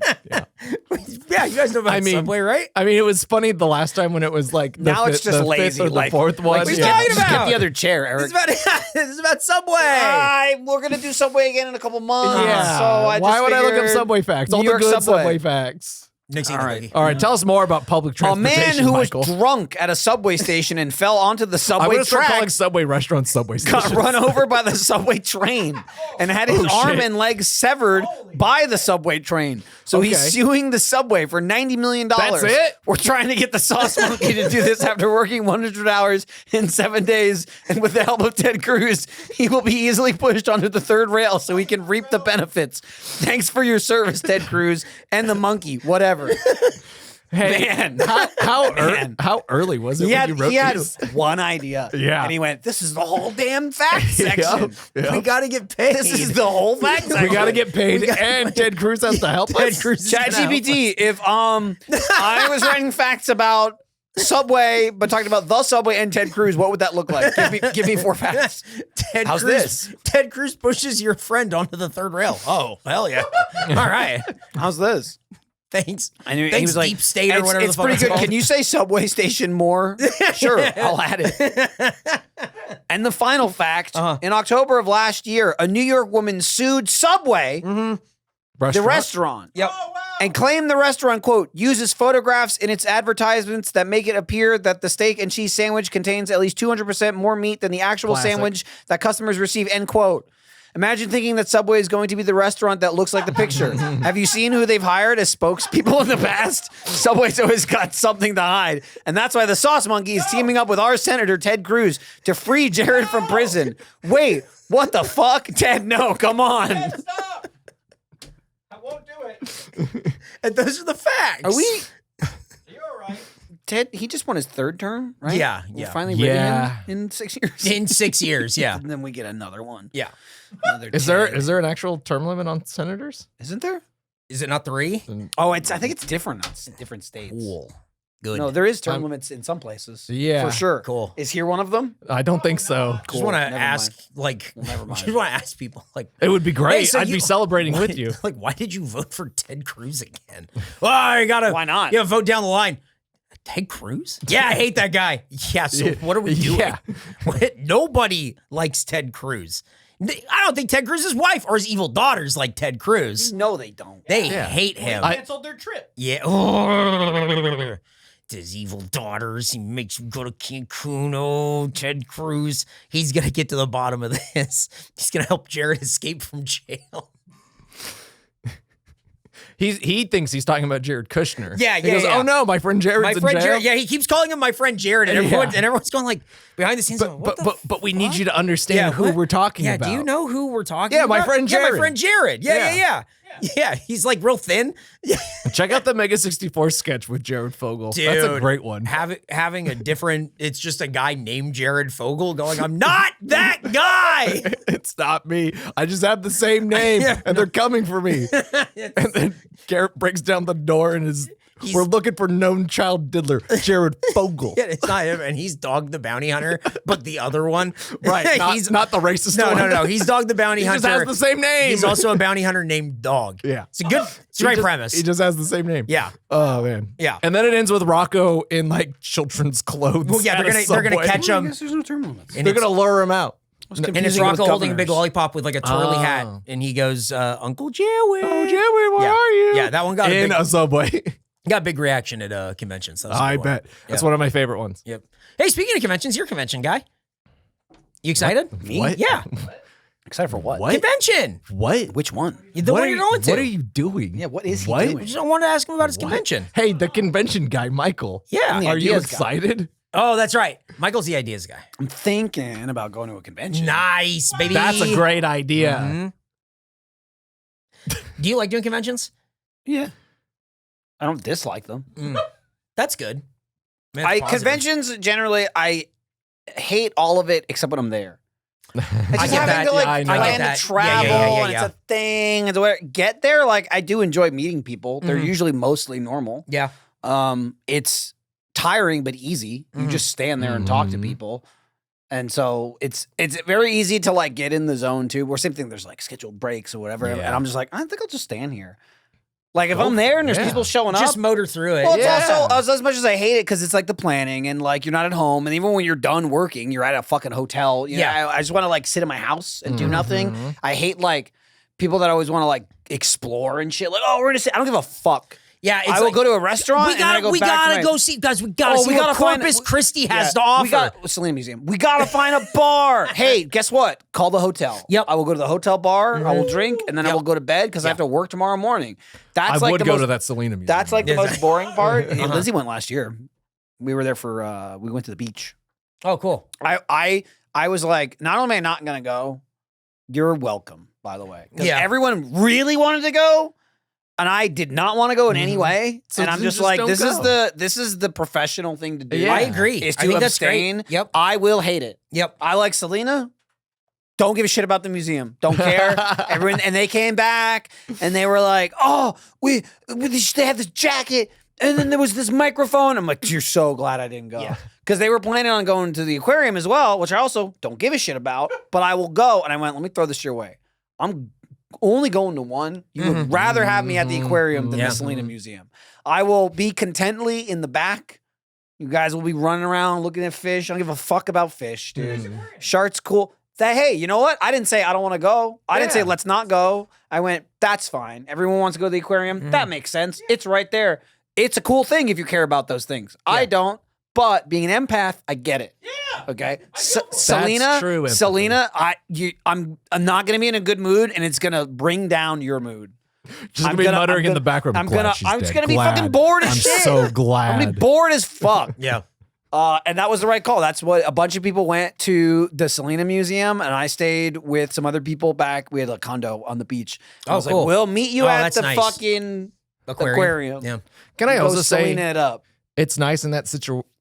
Yeah, you guys know about Subway, right? I mean, it was funny the last time when it was like the Now it's fifth, just the lazy. fifth or the like, fourth one. What are you just talking get, just get about? the other chair, Eric. This is about Subway. We're gonna do Subway again in a couple months. Yeah. So I just Why would I look up figured Subway facts? New All the York good Subway. Subway facts. Next All right. All right, tell us more about public A transportation, man who Michael. was drunk at a subway station and fell onto the I'm subway going to start calling tracks Subway restaurants Subway got stations. run over by the subway train and had his arm shit. and leg severed by the subway train. So he's Okay. suing the subway for $90 million. That's it? We're trying to get the sauce monkey to do this after working 100 hours in 7 days. And with the help of Ted Cruz, he will be easily pushed onto the third rail so he can reap the benefits. Thanks for your service, Ted Cruz, and the monkey, whatever. Hey, Man. how early was it when you wrote He had these? one idea. Yeah. And he went, this is the whole damn fact section. Yeah. We got to get paid. This is the whole fact section. We got to get paid, and Ted Cruz has to help us. ChatGPT, if I was writing facts about Subway, but talking about the Subway and Ted Cruz, what would that look like? Give me 4 facts. How's this? Ted Cruz pushes your friend onto the third rail. Oh, hell yeah. All right. How's this? Thanks. And he Thanks, was like, Deep State or whatever it's the fuck pretty it's good. called. Can you say subway station more? Sure, I'll add it. And the final fact, in October of last year, a New York woman sued Subway, the restaurant, Yep. and claimed the restaurant, quote, uses photographs in its advertisements that make it appear that the steak and cheese sandwich contains at least 200% more meat than the actual Classic. sandwich that customers receive, end quote. Imagine thinking that Subway is going to be the restaurant that looks like the picture. Have you seen who they've hired as spokespeople in the past? Subway's always got something to hide. And that's why the Sauce Monkey is teaming up with our Senator Ted Cruz to free Jared from prison. Wait, what the fuck? Ted, no, come on. Stop! I won't do it. And those are the facts. Are we... You're all right. Ted, he just won his 3rd term, right? Yeah, We're yeah. finally Yeah. rigging him in 6 years. In 6 years, yeah. And then we get another one. Yeah. Another Is Ted. there an actual term limit on senators? Isn't there? Is it not 3? Oh, I think it's different. It's different states. Cool. Good. No, there is term limits in some places. Yeah. For sure. Cool. Is here one of them? I don't think so. Just Cool. want to Never ask, like, never mind. just want to ask people, like, It would be great. Hey, so I'd you- be celebrating with you. like, why did you vote for Ted Cruz again? Oh, I gotta. Why not? Yeah, vote down the line. Ted Cruz? Yeah, I hate that guy. Yeah, so what are we doing? Yeah. What? Nobody likes Ted Cruz. I don't think Ted Cruz's wife or his evil daughters like Ted Cruz. No, they don't. They Yeah. hate him. Canceled their trip. Yeah. Oh, his evil daughters. He makes you go to Cancun. Oh, Ted Cruz. He's going to get to the bottom of this. He's going to help Jared escape from jail. He thinks he's talking about Jared Kushner. Yeah, He yeah, goes, yeah. oh no, my friend Jared's My in friend jail. Jared. Yeah, he keeps calling him my friend Jared. And, Yeah. everyone's going like, behind the scenes, going, what the But we need you to understand Yeah, who what? we're talking Yeah, about. do you know who we're talking Yeah, about? my friend Yeah, my Jared. friend Jared. Yeah. Yeah, he's like real thin. Check out the Mega 64 sketch with Jared Fogle. Dude, That's a great one. Having a different, it's just a guy named Jared Fogle going, I'm not that guy. It's not me. I just have the same name, and they're coming for me. And then Garrett breaks down the door in his We're looking for known child diddler, Jared Fogle. Yeah, it's not him, and he's Dog the Bounty Hunter, but the other one. Right, he's not the racist No, one. no. He's Dog the Bounty He Hunter. just has the same name. He's also a bounty hunter named Dog. Yeah. It's a great premise. He just has the same name. Yeah. Oh man. Yeah. And then it ends with Rocco in like children's clothes. Well, yeah, they're gonna catch him. There's no term limits. They're gonna lure him out. And it's Rocco holding a big lollipop with like a twirly hat, and he goes, "Uncle Jerry, oh Jerry, where are you?" Yeah, that one got in a subway. got a big reaction at conventions. I bet that's one of my favorite ones. Yep. Hey, speaking of conventions, you're a convention guy. You excited? Me? What? Yeah. Excited for what? What? Convention. What? Which one? The one you're going to. What are you doing? Yeah, what is he What? doing? I just want to ask him about his convention. Hey, the convention guy, Michael. Yeah. The Are you ideas guy. excited? Oh, that's right. Michael's the ideas guy. I'm thinking about going to a convention. Nice, baby. That's a great idea. Mhm. Do you like doing conventions? Yeah. I don't dislike them. That's good. Man, that's positive. Conventions generally, I hate all of it except when I'm there. It's I just get having that. to like Yeah, I know. I get plan that. to travel Yeah. and it's a thing. And to get there, like I do enjoy meeting people. They're usually mostly normal. Yeah. It's tiring but easy. You just stand there and talk to people. And so it's very easy to like get in the zone too. Or same thing, there's like scheduled breaks or whatever. Yeah. And I'm just like, I think I'll just stand here. Like if I'm there and there's people showing up. Just motor through it. Well, it's also as much as I hate it because it's like the planning and like you're not at home, and even when you're done working, you're at a fucking hotel. You know, I just want to like sit in my house and do nothing. I hate like people that always want to like explore and shit. Like, oh, we're gonna sit. I don't give a fuck. Yeah, it's I will go to a restaurant. We gotta go see, guys. We gotta see what Corpus Christi has to offer. We got Selena Museum. We gotta find a bar. Hey, guess what? Call the hotel. Yep. I will go to the hotel bar. I will drink, and then I will go to bed because I have to work tomorrow morning. That's I like would the go most, to that Selena museum. That's like the most boring part. Lizzie went last year. We were there for. We went to the beach. Oh, cool. I was like, not only am I not gonna go, you're welcome. By the way, because everyone really wanted to go. And I did not want to go in any way. So and I'm then just just like, don't this is the professional thing to do. Yeah. I agree. Is I to think that's great. abstain. Yep. I will hate it. Yep. I like Selena. Don't give a shit about the museum. Don't care. Everyone, and they came back and they were like, oh, they had this jacket. And then there was this microphone. I'm like, you're so glad I didn't go. Because they were planning on going to the aquarium as well, which I also don't give a shit about. But I will go. And I went, let me throw this your way. I'm only going to one. You would rather have me at the aquarium than the Selena Museum. I will be contently in the back. You guys will be running around looking at fish. I don't give a fuck about fish, dude. Sharks, cool. Hey, you know what? I didn't say I don't want to go. I didn't say let's not go. I went, that's fine. Everyone wants to go to the aquarium. That makes sense. It's right there. It's a cool thing if you care about those things. I don't. But being an empath, I get it. Yeah. Okay. Selena, true empathy. Selena, I'm not gonna be in a good mood, and it's gonna bring down your mood. Just gonna be muttering in the background. I'm just gonna be fucking bored as shit. I'm so glad. I'm gonna be bored as fuck. Yeah. And that was the right call. That's what a bunch of people went to the Selena Museum, and I stayed with some other people back. We had a condo on the beach. I was cool. like, we'll meet you at that's the nice. fucking aquarium. Yeah. Can I Go also say Selena it up? it's nice in that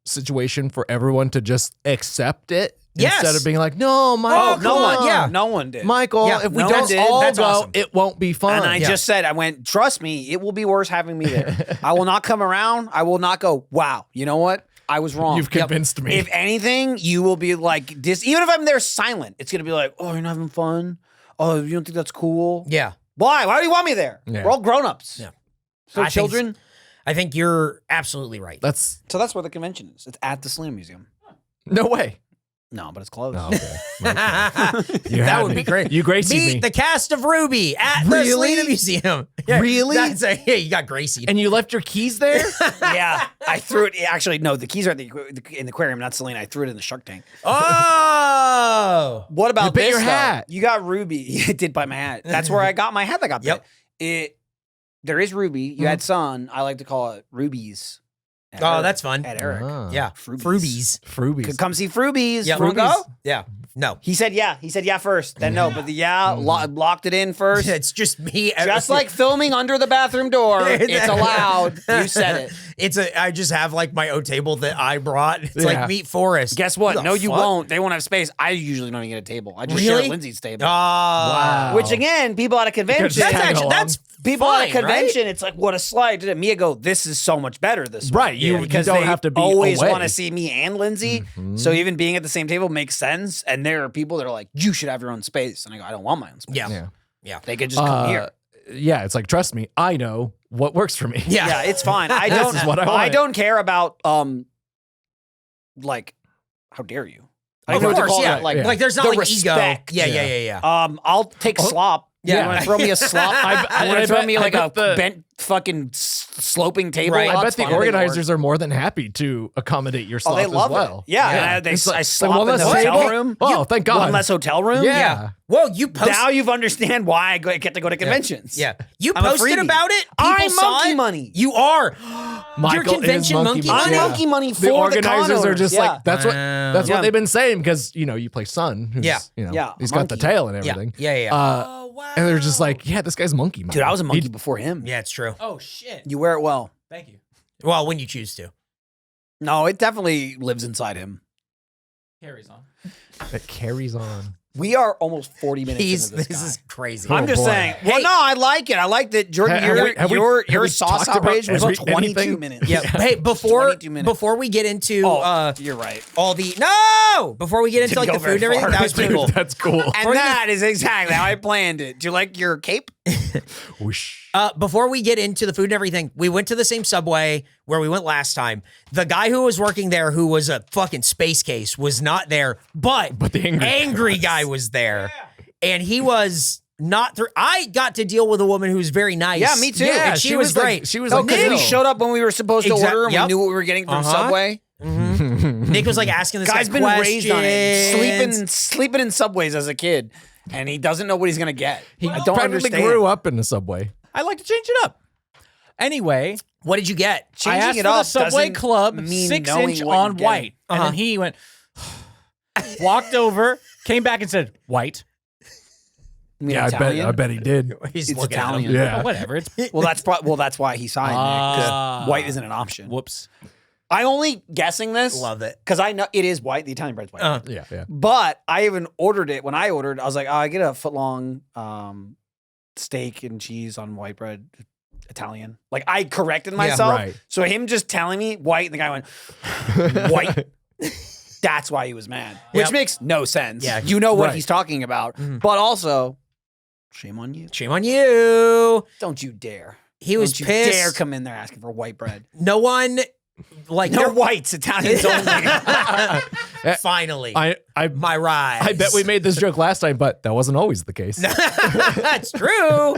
situation for everyone to just accept it Yes. instead of being like, no, Michael, no one. come Yeah, on. no one did. Michael, Yeah, if we no one don't did. all That's go, awesome. it won't be fun. And I just said, I went, trust me, it will be worse having me there. I will not come around. I will not go, wow, you know what? I was wrong. You've convinced me. If anything, you will be like this. Even if I'm there silent, it's going to be like, oh, you're not having fun? Oh, you don't think that's cool? Yeah. Why? Why do you want me there? Yeah. We're all grown-ups. Yeah. So I think children. I think you're absolutely right. So that's where the convention is. It's at the Selena Museum. no way. No, but it's close. Oh, okay. That would be great. You Gracie Meet me. the cast of Ruby at the Really? Selena Museum. Yeah, Really? Yeah, you got Gracie. And you left your keys there? Yeah, I threw it. Actually, no, the keys are in the aquarium, not Selena. I threw it in the Shark Tank. Oh. What about You bit this? your though? hat. You got Ruby. It did buy my hat. That's where I got my hat that got bit. Yep. There is Ruby. You had Sun. I like to call it Rubies. At Oh, Eric- that's fun. At Eric. Yeah. FRWBYS. FRWBYS. Come see FRWBYS. Yeah. You wanna go? Yeah. No. He said yeah. He said yeah first. Then no. But the locked it in first. It's just me. Just like filming under the bathroom door. It's allowed. You said it. I just have like my O table that I brought. It's Yeah. like Meet Forest. Guess what? The No, you fuck? won't. They won't have space. I usually don't even get a table. I just Really? share Lindsay's table. Wow. Which again, people at a convention. just hang along. That's people at a fine, convention, right? it's like, what a slide. Mia go, this is so much better this way. Right, you because don't they have to be always away. want to see me and Lindsay. So even being at the same table makes sense. And there are people that are like, you should have your own space. And I go, I don't want my own space. Yeah. They could just come here. Yeah, it's like, trust me, I know what works for me. Yeah, it's fine. I don't. is what I want. I don't care about like, how dare you? I Of don't know what to course, call yeah. that. Like, Like there's not the like respect. ego. Yeah. I'll take slop. Yeah. You want to throw me a slop? I want to throw bet- me I like a bet the- bent fucking sloping table. Right. I That's bet the fine. organizers are more than happy to accommodate your Oh, slop they love as well. it. Yeah, Yeah. and I It's like slop one in the less hotel table? room. Oh, thank God. One less hotel room. Yeah. Well, you posted. Now you've understand why I get to go to conventions. Yeah. You I'm a posted freebie. about it. People I'm saw monkey it. money. You are. Michael Your is convention monkey money. I'm money. monkey money for The organizers are just yeah. like, that's what Wow. Yeah. they've been saying, because you play Sun, who's, Yeah. Yeah, he's a got the monkey. tail and Yeah. everything. Yeah. Uh, wow. And they're just like, yeah, this guy's monkey money. Dude, I was a monkey before him. Yeah, it's true. Oh shit! You wear it well. Thank you. Well, when you choose to. No, it definitely lives inside him. Carries on. It carries on. We are almost 40 minutes into this guy. is crazy. I'm just boy. saying. Well, Hey. no, I like it. I like that, Jordan. Have we Your sauce talked about outrage was every- 22 anything? minutes. Yeah. Hey, 22 minutes. before we get into You're right. all the before we get into Didn't like go the food and very everything, far. that was pretty cool. That's cool. And that is exactly how I planned it. Do you like your cape? Whoosh. Before we get into the food and everything, we went to the same Subway where we went last time. The guy who was working there, who was a fucking space case, was not there, but the angry guy was there. And he was not through. I got to deal with a woman who was very nice. Yeah, me too. Yeah, And she was great. Like, she was Oh, like, because we "No." showed up when we were supposed to order and Yep. we knew what we were getting from Uh-huh. Subway. Nick was like asking this Guy's guy been questions. raised on it. Sleeping in Subways as a kid. And he doesn't know what he's going to get. He I don't practically understand. grew up in the Subway. I like to change it up. Anyway, What did you get? I Changing asked it for the up Subway doesn't Club mean 6 knowing inch what you're on getting. white, and then he went, walked over, came back and said, "White." You mean Yeah, Italian? I bet he did. He's It's looking at him. Italian. Yeah. Oh, whatever. It's Well, that's why he signed it. 'Cause white isn't an option. whoops. I only guessing this. Love it. Because I know it is white. The Italian bread's white. Yeah. But I even ordered it. When I ordered, I was like, oh, I get a footlong steak and cheese on white bread, Italian. Like, I corrected myself. right. So him just telling me white, and the guy went, white. That's why he was mad. Which Yep. makes no sense. Yeah. You know what Right. he's talking about. But also, shame on you. Shame on you. Don't you dare. He was Don't you pissed. dare come in there asking for white bread. No one, like, They're whites, Italians only. finally. I my rise. I bet we made this joke last time, but that wasn't always the case. That's true.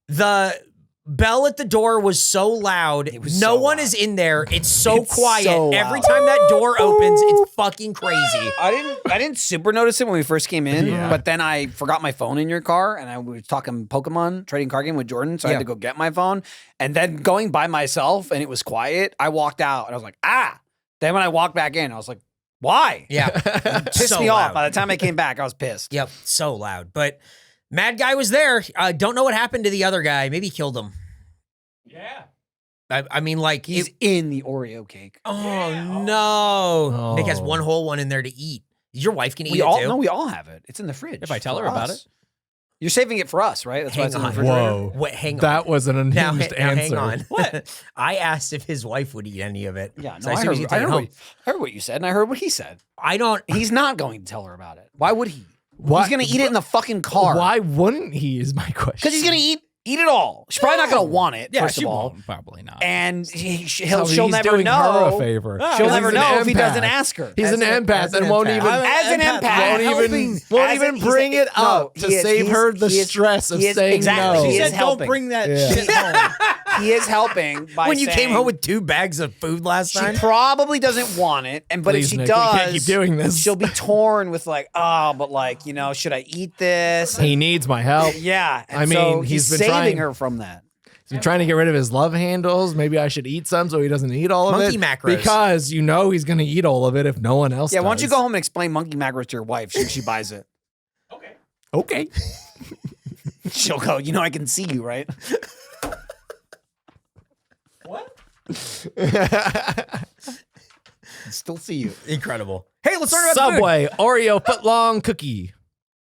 The bell at the door was so loud. was No so one loud. is in there. It's so It's quiet. so Every loud. time that door opens, it's fucking crazy. I didn't super notice it when we first came in, Yeah. but then I forgot my phone in your car, and I was talking Pokemon trading card game with Jordan, so I Yeah. had to go get my phone. And then going by myself, and it was quiet. I walked out, and I was like, ah. Then when I walked back in, I was like, why? Yeah. Pissed So me off. loud. By the time I came back, I was pissed. Yep. So loud. But Mad Guy was there. Don't know what happened to the other guy. Maybe he killed him. Yeah. I mean, like, He's in the Oreo cake. oh no. Oh. Nick has one whole one in there to eat. Your wife can eat We it all too. no, we all have it. It's in the fridge. If I tell for her about us. You're saving it for us, right? That's why Hang it's in the on. refrigerator. Whoa. Wait, hang on. That was an unhinged Now, answer. hang on. What? I asked if his wife would eat any of it. Yeah, no, So I, assume heard, he's I, taking it heard home. what, I heard what you said, and I heard what he said. I don't. He's not going to tell her about it. Why would he? Why- He's going to eat it in the fucking car. Why wouldn't he? Is my question. Because he's going to eat it all. She's probably not going to want it, Yeah, first she of all. won't. Probably not. And So she'll he's never doing her a know. favor. She'll Because never he's an know if he doesn't empath. ask her. He's an empath and won't even As an empath, won't even bring it up to save her the stress of saying exactly. no. He She is said, helping. "Don't bring that Yeah. shit home." He is helping by When you came saying home with 2 bags of food last she time. probably doesn't want it, but Please, if she Nick, we does, can't keep doing this. she'll be torn with like, oh, but like, you know, should I eat this? He needs my help. Yeah, and I mean, so he's been saving trying- her from that. He's been trying to get rid of his love handles. Maybe I should eat some so he doesn't eat all of Monkey it. macros. Because you know he's going to eat all of it if no one else Yeah, does. why don't you go home and explain monkey macros to your wife? She buys it. Okay. She'll go, you know, I can see you, right? What? Still see you. Incredible. Hey, let's talk about food. Subway Oreo footlong cookie.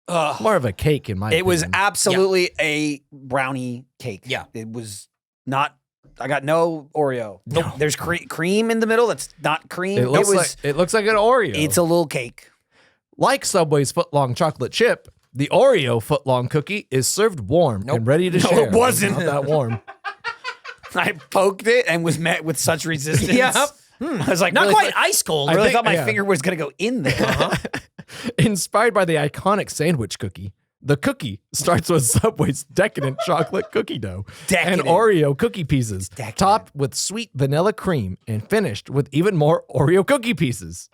More of a cake in my opinion. It was absolutely a brownie cake. Yeah. It was not. I got no Oreo. Nope. There's cream in the middle. That's not cream. It looks like an Oreo. It's a little cake. Like Subway's Footlong chocolate chip, the Oreo Footlong cookie is served warm and ready to share. it wasn't. Not that warm. I poked it and was met with such resistance. Yep. I was like, Not really quite ice cold. I really think- thought my yeah. finger was going to go in there. Inspired by the iconic sandwich cookie, the cookie starts with Subway's decadent chocolate cookie dough and Oreo cookie pieces, topped with sweet vanilla cream and finished with even more Oreo cookie pieces.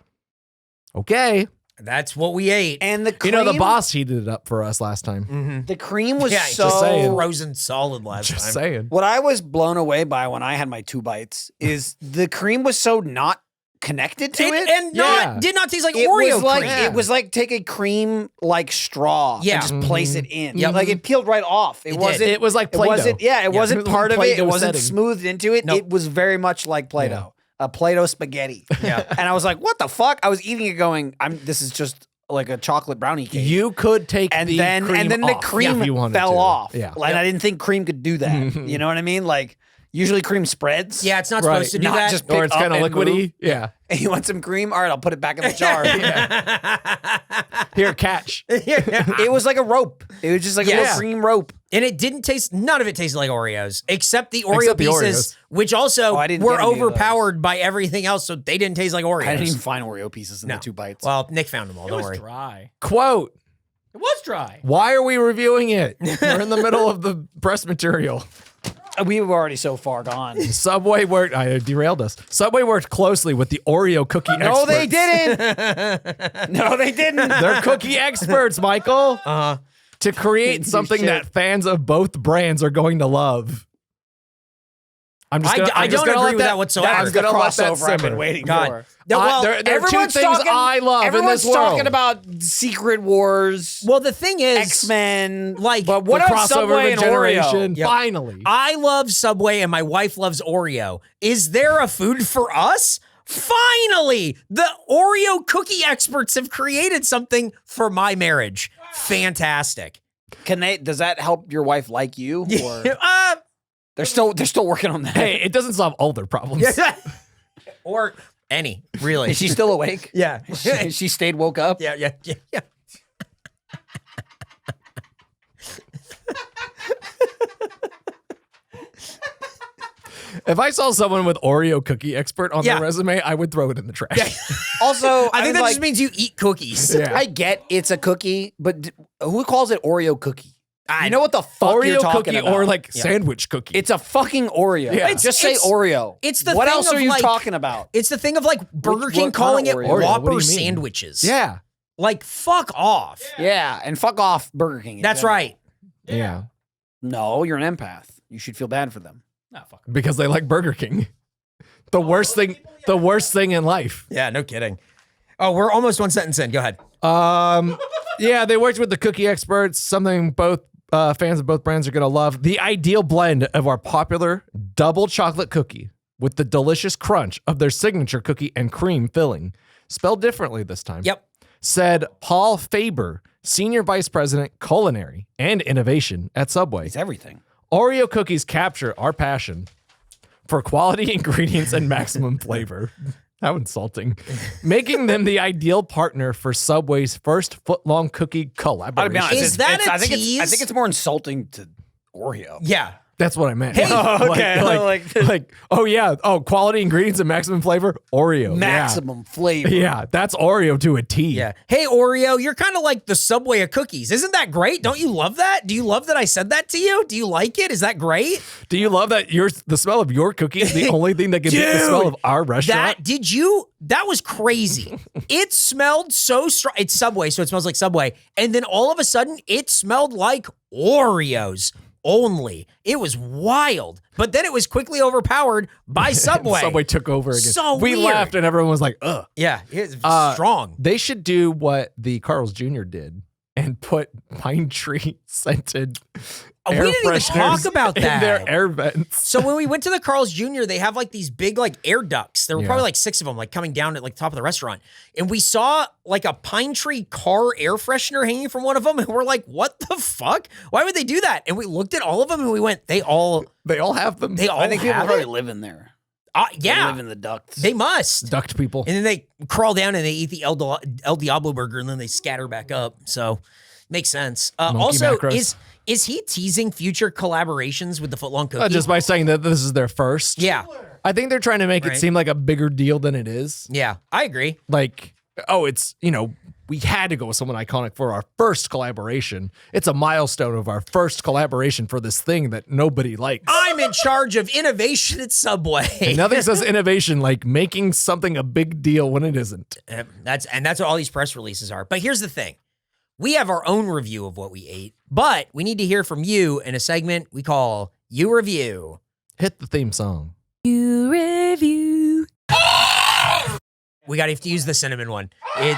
Okay. That's what we ate. And the cream, The boss heated it up for us last time. the cream was Just so saying. frozen solid last Just time. saying. What I was blown away by when I had my 2 bites is the cream was so not connected to it. And did not taste like It Oreo was like cream. it was like take a cream like straw Yeah. and just place it in. Yep. Like it peeled right off. It It wasn't. did. It was like It Play-Doh. wasn't. Yeah, it wasn't it was part of it. It Play-Doh wasn't setting. smoothed into it. Nope. It was very much like Play-Doh, a Play-Doh spaghetti. Yeah. And I was like, "What the fuck?" I was eating it, going, "This is just like a chocolate brownie cake." You could take and the then cream the off cream if you wanted fell to. off. Yeah. Like I didn't think cream could do that. You know what I mean? Like usually cream spreads. Yeah, it's not Right. supposed to do Not that. just Or pick it's up kind of and liquidy. move. Yeah. And you want some cream? All right, I'll put it back in the jar. Here, catch. It was like a rope. It was just like a Yes. little cream rope. And it didn't taste, none of it tasted like Oreos, except the Oreo Except the pieces, Oreos. which also I didn't were get any of those. overpowered by everything else, so they didn't taste like Oreos. I didn't even find Oreo pieces in No. the 2 bites. Well, Nick found them all, It don't was worry. dry. Quote. It was dry. Why are we reviewing it? We're in the middle of the breast material. We were already so far gone. Subway worked. I derailed us. Subway worked closely with the Oreo cookie experts. No, they didn't. No, they didn't. They're cookie experts, Michael. Uh-huh. To create You something shit. that fans of both brands are going to love. I'm just gonna, I I'm just don't gonna agree let with that whatsoever. I'm That's the gonna let that crossover I've been simmer. waiting God. for. No, well, there are 2 everyone's things talking- I love in Everyone's this world. talking about Secret Wars, well, the thing is, X-Men. like, but what the about crossover Subway and generation. Oreo? Yep. Finally. I love Subway and my wife loves Oreo. Is there a food for us? Finally, the Oreo cookie experts have created something for my marriage. Fantastic. Can they? Does that help your wife like you? Or they're still working on that. Hey, it doesn't solve all their problems. Or any, really. Is she still awake? Yeah. She stayed woke up. Yeah. If I saw someone with Oreo cookie expert on Yeah. their resume, I would throw it in the trash. Also, I think that like, just means you eat cookies. Yeah. I get it's a cookie, but who calls it Oreo cookie? You know what the fuck you're Oreo talking cookie about. or like sandwich cookie. It's a fucking Oreo. Yeah. Just say It's- Oreo. it's the What thing else of, are you like- talking about? It's the thing of like Burger King what calling it kind of Oreo? What Whopper do you mean? sandwiches. yeah. Like, fuck off. Yeah, and fuck off Burger King. in That's general. right. Yeah. No, you're an empath. You should feel bad for them. Nah, fuck. Because they like Burger King. The worst thing in life. Yeah, no kidding. Oh, we're almost 1 sentence in. Go ahead. Yeah, they worked with the cookie experts, something both fans of both brands are going to love. The ideal blend of our popular double chocolate cookie with the delicious crunch of their signature cookie and cream filling. Spelled differently this time. Yep. Said Paul Faber, Senior Vice President, Culinary and Innovation at Subway. It's everything. Oreo cookies capture our passion for quality ingredients and maximum flavor. How insulting. Making them the ideal partner for Subway's first footlong cookie collaboration. I'll be honest. Is that a I think tease? I think it's more insulting to Oreo. Yeah. That's what I meant. Hey. Oh, okay. Like, oh yeah, oh, quality ingredients and maximum flavor, Oreo. Maximum flavor. Yeah, that's Oreo to a T. Yeah. Hey, Oreo, you're kind of like the Subway of cookies. Isn't that great? Don't you love that? Do you love that I said that to you? Do you like it? Is that great? Do you love that the smell of your cookie is the only thing that can beat the Dude, smell of our restaurant? That was crazy. It smelled so strong. It's Subway, so it smells like Subway. And then all of a sudden, it smelled like Oreos only. It was wild. But then it was quickly overpowered by Subway. Subway took over again. So we weird. laughed and everyone was like, ugh. Yeah, it's strong. They should do what the Carl's Jr. did and put pine tree scented We air didn't even fresheners talk about in that. their air vents. So when we went to the Carl's Jr., they have like these big like air ducts. There were Yeah. probably like 6 of them, like coming down at like the top of the restaurant. And we saw like a pine tree car air freshener hanging from one of them, and we're like, "What the fuck? Why would they do that?" And we looked at all of them, and we went, "They all have them. They all I think people have probably it? live in there. They Yeah, live in the ducts. they must." Duct people. And then they crawl down and they eat the El Diablo burger, and then they scatter back up. So makes sense. Also, macros. is he teasing future collaborations with the Footlong cookie? Just by saying that this is their first. Yeah. I think they're trying to make Right. it seem like a bigger deal than it is. Yeah, I agree. Like, oh, it's, we had to go with someone iconic for our first collaboration. It's a milestone of our first collaboration for this thing that nobody likes. I'm in charge of innovation at Subway. Nothing says innovation like making something a big deal when it isn't. That's what all these press releases are. But here's the thing. We have our own review of what we ate, but we need to hear from you in a segment we call You Review. Hit the theme song. You Review. We got to use the cinnamon one. I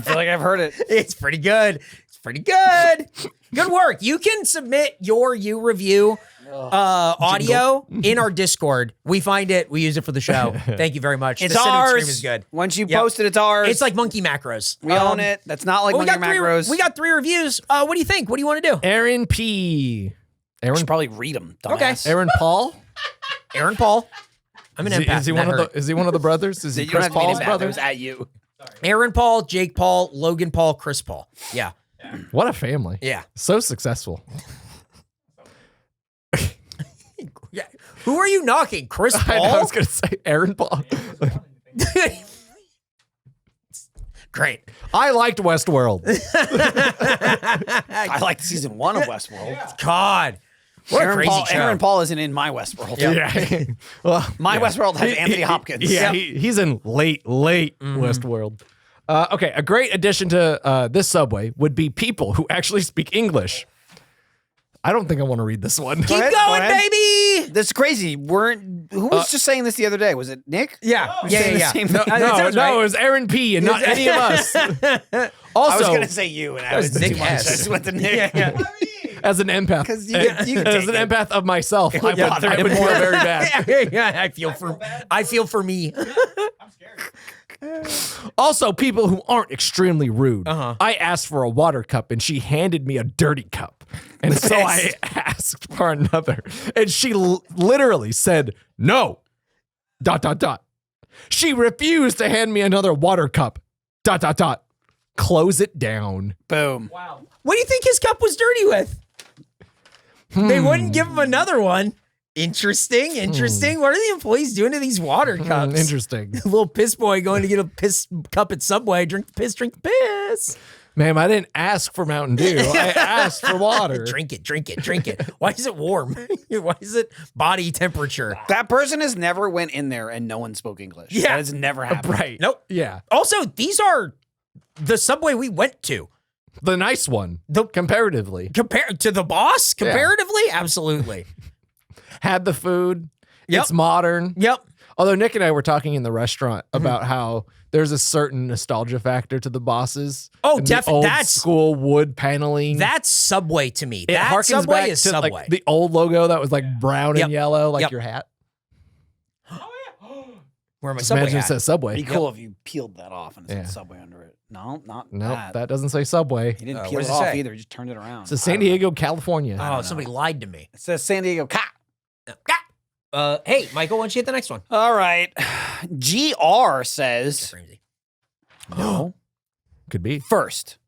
feel like I've heard it. It's pretty good. It's pretty good. Good work. You can submit your You Review audio in our Discord. We find it. We use it for the show. Thank you very much. It's the cinnamon ours. stream is good. Once you Yep. post it, it's ours. It's like monkey macros. we own it. That's not like Well, Monkey Macros. we got 3 reviews. What do you think? What do you want to do? Aaron P. I Aaron should probably read them. Okay. Aaron Paul? Aaron Paul. I'm an empath. Is he That one of hurt. the? Is he one of the brothers? Is he You don't Chris have to be an Paul's empath. brother? It was at you. Aaron Paul, Jake Paul, Logan Paul, Chris Paul. Yeah. What a family! Yeah. So successful. Yeah. Who are you knocking? Chris I know, I Paul? was gonna say Aaron Paul. Great. I liked Westworld. I liked season 1 of Westworld. God. What a crazy show. Aaron Paul isn't in my Westworld. Yeah. Well, My Westworld has Anthony Hopkins. Yeah, he's in late Westworld. Okay, a great addition to this Subway would be people who actually speak English. I don't think I want to read this one. Keep ahead, going, go ahead. baby. That's crazy. Who was just saying this the other day? Was it Nick? Yeah. Saying the Yeah. same thing? That No, sounds right. it was Aaron P. and not any of us. I Also, was going to say you, and I was Nick too much. I S. just went to Nick. as an empath, 'Cause you can as take an it. empath of myself, I would bother feel very bad. Yeah, I feel for me. Also, people who aren't extremely rude. Uh-huh. I asked for a water cup and she handed me a dirty cup. And so I asked for another. And she literally said, no, ... She refused to hand me another water cup, ... Close it down. Boom. What do you think his cup was dirty with? They wouldn't give him another one. Interesting. What are the employees doing to these water cups? Interesting. Little piss boy going to get a piss cup at Subway. Drink the piss, drink the piss. Ma'am, I didn't ask for Mountain Dew. I asked for water. Drink it. Why is it warm? Why is it body temperature? That person has never went in there and no one spoke English. Yeah. That has never happened. Right. Nope. Yeah. Also, these are the Subway we went to. The nice one, comparatively. Compared to the boss, comparatively, absolutely. Had the food. Yep. It's modern. Yep. Although Nick and I were talking in the restaurant about how there's a certain nostalgia factor to the bosses. Oh, and the definitely. old That's school wood paneling. That's Subway to me. It That harkens Subway back is to Subway. like the old logo that was like brown Yep. and yellow, like Yep. your hat. Where my Just Subway imagine it hat? says Subway. It'd be cool if you peeled that off and it said Yeah. Subway under it. No, not Nope, that. that doesn't say Subway. He didn't what peel does it it off say? either. He just turned it around. It's San Diego, California. Oh, somebody lied to me. It says San Diego Cat. Hey, Michael, why don't you hit the next one? All right. GR says, no. Could be. First,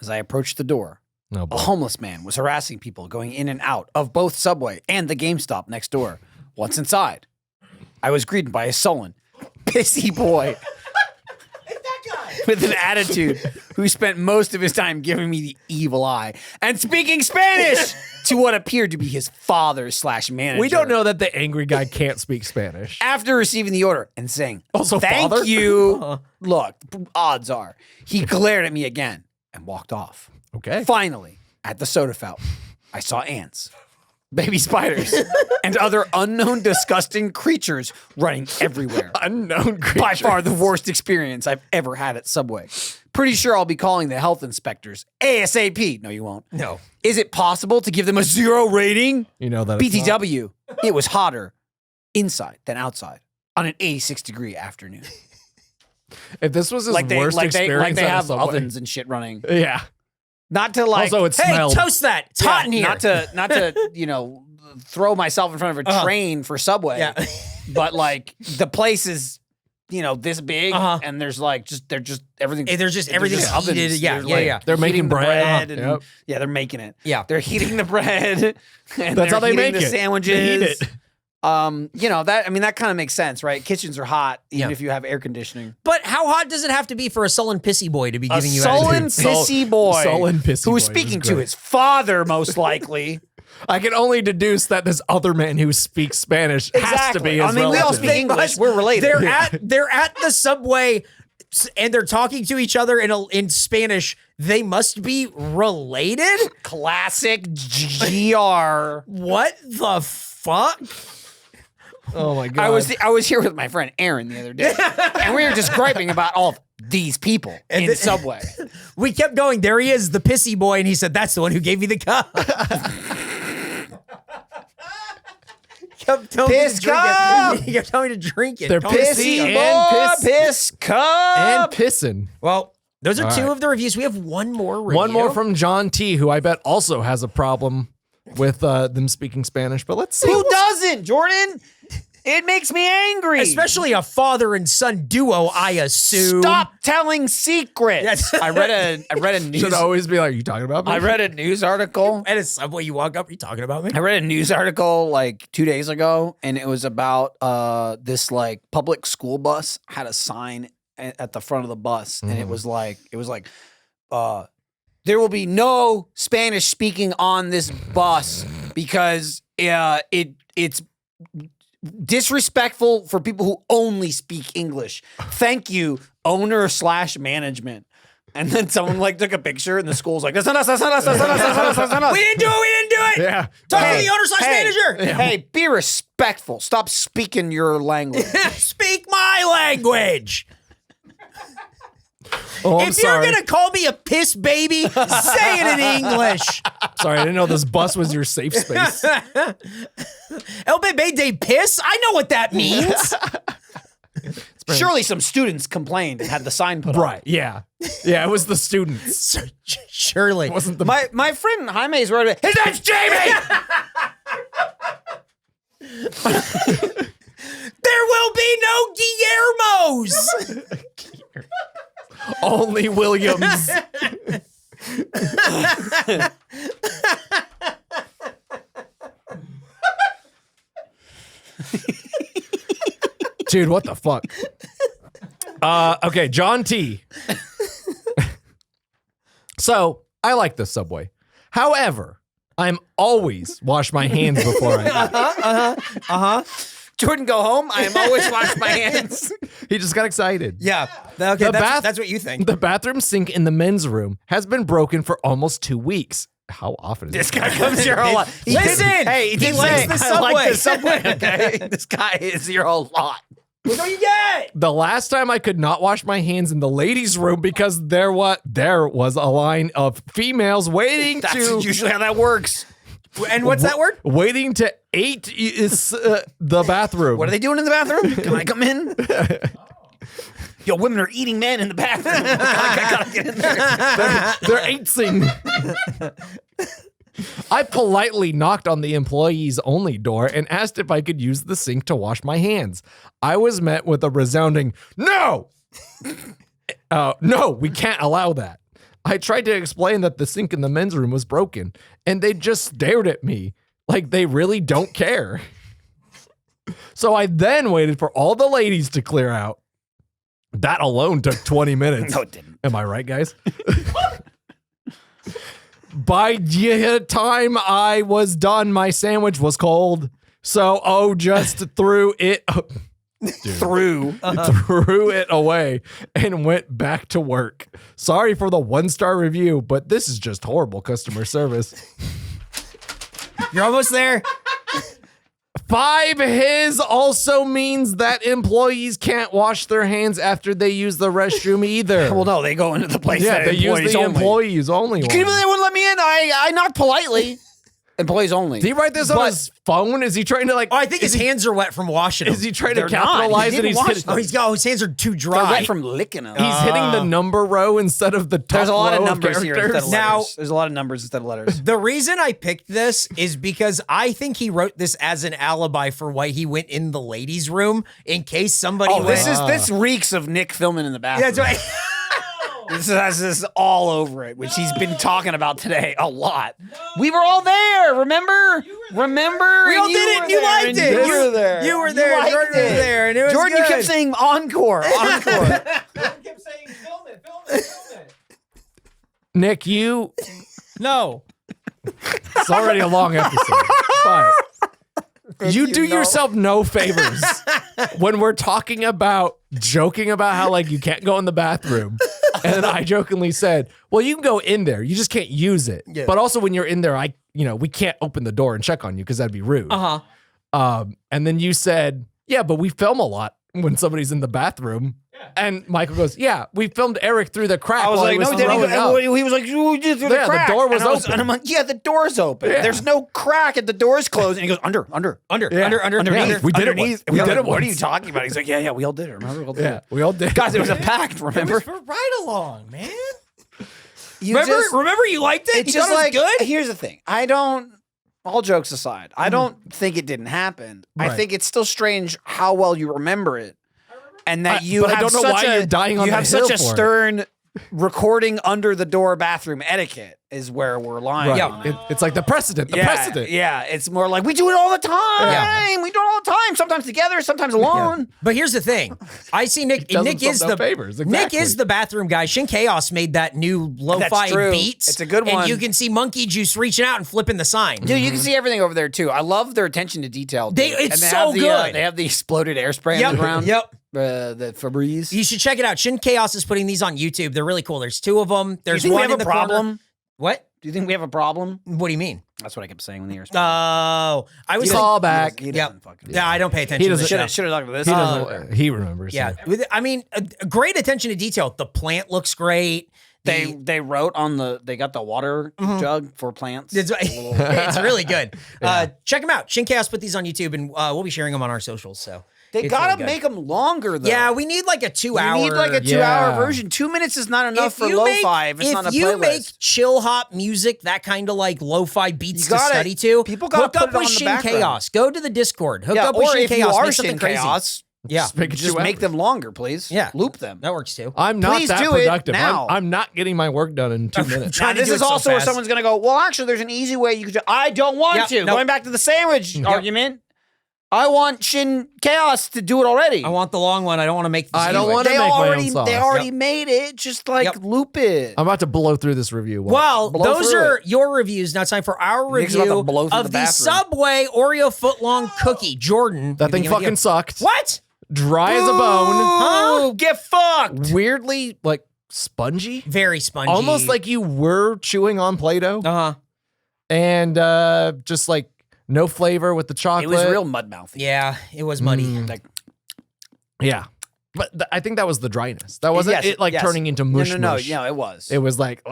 as I approached the door, No, a boy. homeless man was harassing people going in and out of both Subway and the GameStop next door. Once inside, I was greeted by a sullen, pissy boy with an attitude who spent most of his time giving me the evil eye and speaking Spanish to what appeared to be his father/manager. We don't know that the angry guy can't speak Spanish. After receiving the order and saying, Also, thank father? you. Look, odds are he glared at me again and walked off. Okay. Finally, at the soda fountain, I saw ants baby spiders, and other unknown disgusting creatures running everywhere. Unknown creatures. By far the worst experience I've ever had at Subway. Pretty sure I'll be calling the health inspectors ASAP. No, you won't. No. Is it possible to give them a 0 rating? You know that. BTW, it was hotter inside than outside on an 86-degree afternoon. If this was his worst experience, like they at a have Subway. ovens and shit running. Yeah. Not to like, Also, it Hey, smelled. toast that. It's hot in here. Not to throw myself in front of a train for Subway. Yeah. But like the place is, this big, and there's like everything. Hey, there's just everything ovens. heated. Yeah, They're, yeah. They're making heating the bread. and, Yep. Yeah, they're making it. Yeah. They're heating the bread. And That's how they heating make the it. sandwiches. They heat it. That kind of makes sense, right? Kitchens are hot, even Yeah. if you have air conditioning. But how hot does it have to be for a sullen pissy boy to be A giving you sullen attitude? pissy boy, Sullen pissy who was boy was speaking to great. his father, most likely. I can only deduce that this other man who speaks Spanish has to be his I mean, we all relative. speak English. We're related. They're at the Subway and they're talking to each other in Spanish. They must be related? Classic GR. What the fuck? Oh my god! I was here with my friend Aaron the other day, and we were just griping about all of these people in Subway. We kept going. There he is, the pissy boy, and he said, "That's the one who gave me the cup." Piss cup. He kept telling me to drink it. They're Told me to pissy see it. and piss cup. and pissing. Well, those are All two right. of the reviews. We have one more review. One more from John T, who I bet also has a problem with them speaking Spanish. But let's see. Who doesn't, Jordan? It makes me angry. Especially a father and son duo, I assume. Stop telling secrets. Yes. I read a news. Should always be like, "You talking about me?" I read a news article. At a Subway, you walk up, are you talking about me? I read a news article like 2 days ago, and it was about this like public school bus had a sign at the front of the bus, and it was like there will be no Spanish speaking on this bus because it's disrespectful for people who only speak English. Thank you, owner/management. And then someone like took a picture, and the school's like, "That's not us. That's not us. That's not us. That's not us. That's not us." We didn't do it. Yeah. Talk to the owner/manager. Hey, be respectful. Stop speaking your language. Speak my language. Oh, I'm If you're sorry. going to call me a piss baby, say it in English. Sorry, I didn't know this bus was your safe space. El bebé de piss? I know what that means. Surely some students complained and had the sign put Right? Yeah. Yeah. It was the students. Surely. It wasn't the. on. My friend Jaime's wrote it. His name's Jamie. There will be no Guillermos. Only Williams. Dude, what the fuck? Okay, John T. So, I like the Subway. However, I'm always wash my hands before I eat. Jordan, go home. I am always washing my hands. He just got excited. Yeah. Okay, The that's what you think. The bathroom sink in the men's room has been broken for almost 2 weeks. How often is This this? guy comes here a lot. Listen, Hey, he did likes say, the I like the Subway." Subway. Okay, this guy is here a lot. What do you get? The last time I could not wash my hands in the ladies' room because there was a line of females waiting That's to usually how that works. And what's that word? waiting to eat is the bathroom. What are they doing in the bathroom? Can I come in? Yo, women are eating men in the bathroom. I gotta get in there. They're eating. I politely knocked on the employees only door and asked if I could use the sink to wash my hands. I was met with a resounding no. No, we can't allow that. I tried to explain that the sink in the men's room was broken, and they just stared at me like they really don't care. So I then waited for all the ladies to clear out. That alone took 20 minutes. No, it didn't. Am I right, guys? By the time I was done, my sandwich was cold. So, just threw it Through. threw it away and went back to work. Sorry for the 1-star review, but this is just horrible customer service. You're almost there. 5 his also means that employees can't wash their hands after they use the restroom either. Well, no, they go into the place. Yeah, that they use the only. employees only. They wouldn't let me in. I knocked politely. Employees only. Did he write this on his phone? Is he trying to like? Oh, I think his hands are wet from washing them. Is he trying to They're not. capitalize He it? didn't He's wash hitting, them. his hands are too They're dry. wet from licking them. he's hitting the number row instead of the top There's a lot row of numbers here instead of characters. Now- letters. There's a lot of numbers instead of letters. The reason I picked this is because I think he wrote this as an alibi for why he went in the ladies' room in case somebody Oh, went. this reeks of Nick filming in the bathroom. That's right. This has this all over it, which he's been talking about today a lot. We were all there, remember? Remember? We all did it, and you liked it. You were there. You were there. liked Jordan was it. there, and it was Jordan, you good. kept saying encore, encore. kept saying, film it. Nick, you. No. It's already a long episode, but you do yourself no favors when we're talking about joking about how like you can't go in the bathroom. And then I jokingly said, well, you can go in there. You just can't use it. Yeah. But also when you're in there, we can't open the door and check on you because that'd be rude. And then you said, yeah, but we film a lot when somebody's in the bathroom. And Michael goes, yeah, we filmed Eric through the crack. I was while like, he was no, Daddy. throwing up." He was like, "Ooh, just through the Yeah, the crack." door was open. And I'm like, yeah, the door's open. Yeah. There's no crack and the door's closed. And he goes, under. Yeah. We did it once. We did it What are once. you talking about? He's like, yeah, we all did it. Remember? We all did Yeah, it. we all did. Guys, it was a pact, remember? For ride along, man. Remember you liked it? It's You just thought it was like, good? here's the thing. All jokes aside, I don't think it didn't happen. I Right. think it's still strange how well you remember it. And that but I don't know why you're dying on you the have hill such a for it. stern recording under the door bathroom etiquette is where we're lying. Right. on it. It's like the precedent. The precedent. Yeah, it's more like we do it all the time. Yeah. We do it all the time. Sometimes together, sometimes alone. But here's the thing. I see Nick. does Nick himself is no the favors. Nick Exactly. is the bathroom guy. Shin Chaos made that new lo-fi That's true. beats. It's a good one. And you can see Monkey Juice reaching out and flipping the sign. Dude, you can see everything over there too. I love their attention to detail. They- dude. it's And so have the, good. They have the exploded air spray Yep. on the ground. Yep. The FRWBYS. You should check it out. Shin Chaos is putting these on YouTube. They're really cool. There's 2 of them. There's Do you think one we have in a the corner. problem? What? Do you think we have a problem? What do you mean? That's what I kept saying when the air spray. Oh, I was Call back. He Yep. doesn't fucking. Yeah, I don't pay attention. He to doesn't- this Should stuff. have talked about this. He doesn't. He remembers. Yeah, so. I mean, a great attention to detail. The plant looks great. They wrote on they got the water jug for plants. It's really good. Check them out. Shin Chaos put these on YouTube, and we'll be sharing them on our socials. So They it's gotta really good. make them longer though. Yeah, we need like a 2-hour. You need like a 2-hour Yeah. version. 2 minutes is not enough If for you make- lo-fi. If it's not a If you playlist. make chill hop music, that kind of like lo-fi beats You gotta- to study to, people gotta hook put up it on with the Shin background. Chaos. Go to the Discord. Hook yeah, up with or Shin if Chaos. you are Make something Shin crazy. Chaos, Yeah, Just make it just 2 make hours. them longer, please. Yeah. Loop them. that works too. I'm not Please that do it productive. now. I'm not getting my work done in 2 minutes. Now, trying to this do is it so also where fast. someone's going to go, well, actually, there's an easy way you could I don't want Yeah, to. no. Going back to the sandwich argument, I want Shin Chaos to do it already. I want the long one. I don't want to make. The I don't sandwich. wanna they make my own already, sauce. They already made it. Just like Yep. loop it. I'm about to blow through this review. Well, Blow those through are your reviews. Now it's time for our Nick's about review to blow through of the the bathroom. Subway Oreo footlong cookie. Jordan, That you thing think of it? fucking sucked. What? Dry as a bone. Oh, get fucked. Weirdly, like spongy. Very spongy. Almost like you were chewing on Play-Doh. Uh huh. And just like no flavor with the chocolate. It was real mud mouthy. Yeah, it was muddy. Like, Yeah. But I think that was the dryness. That wasn't it like turning into mush no, mush. it was. It was like,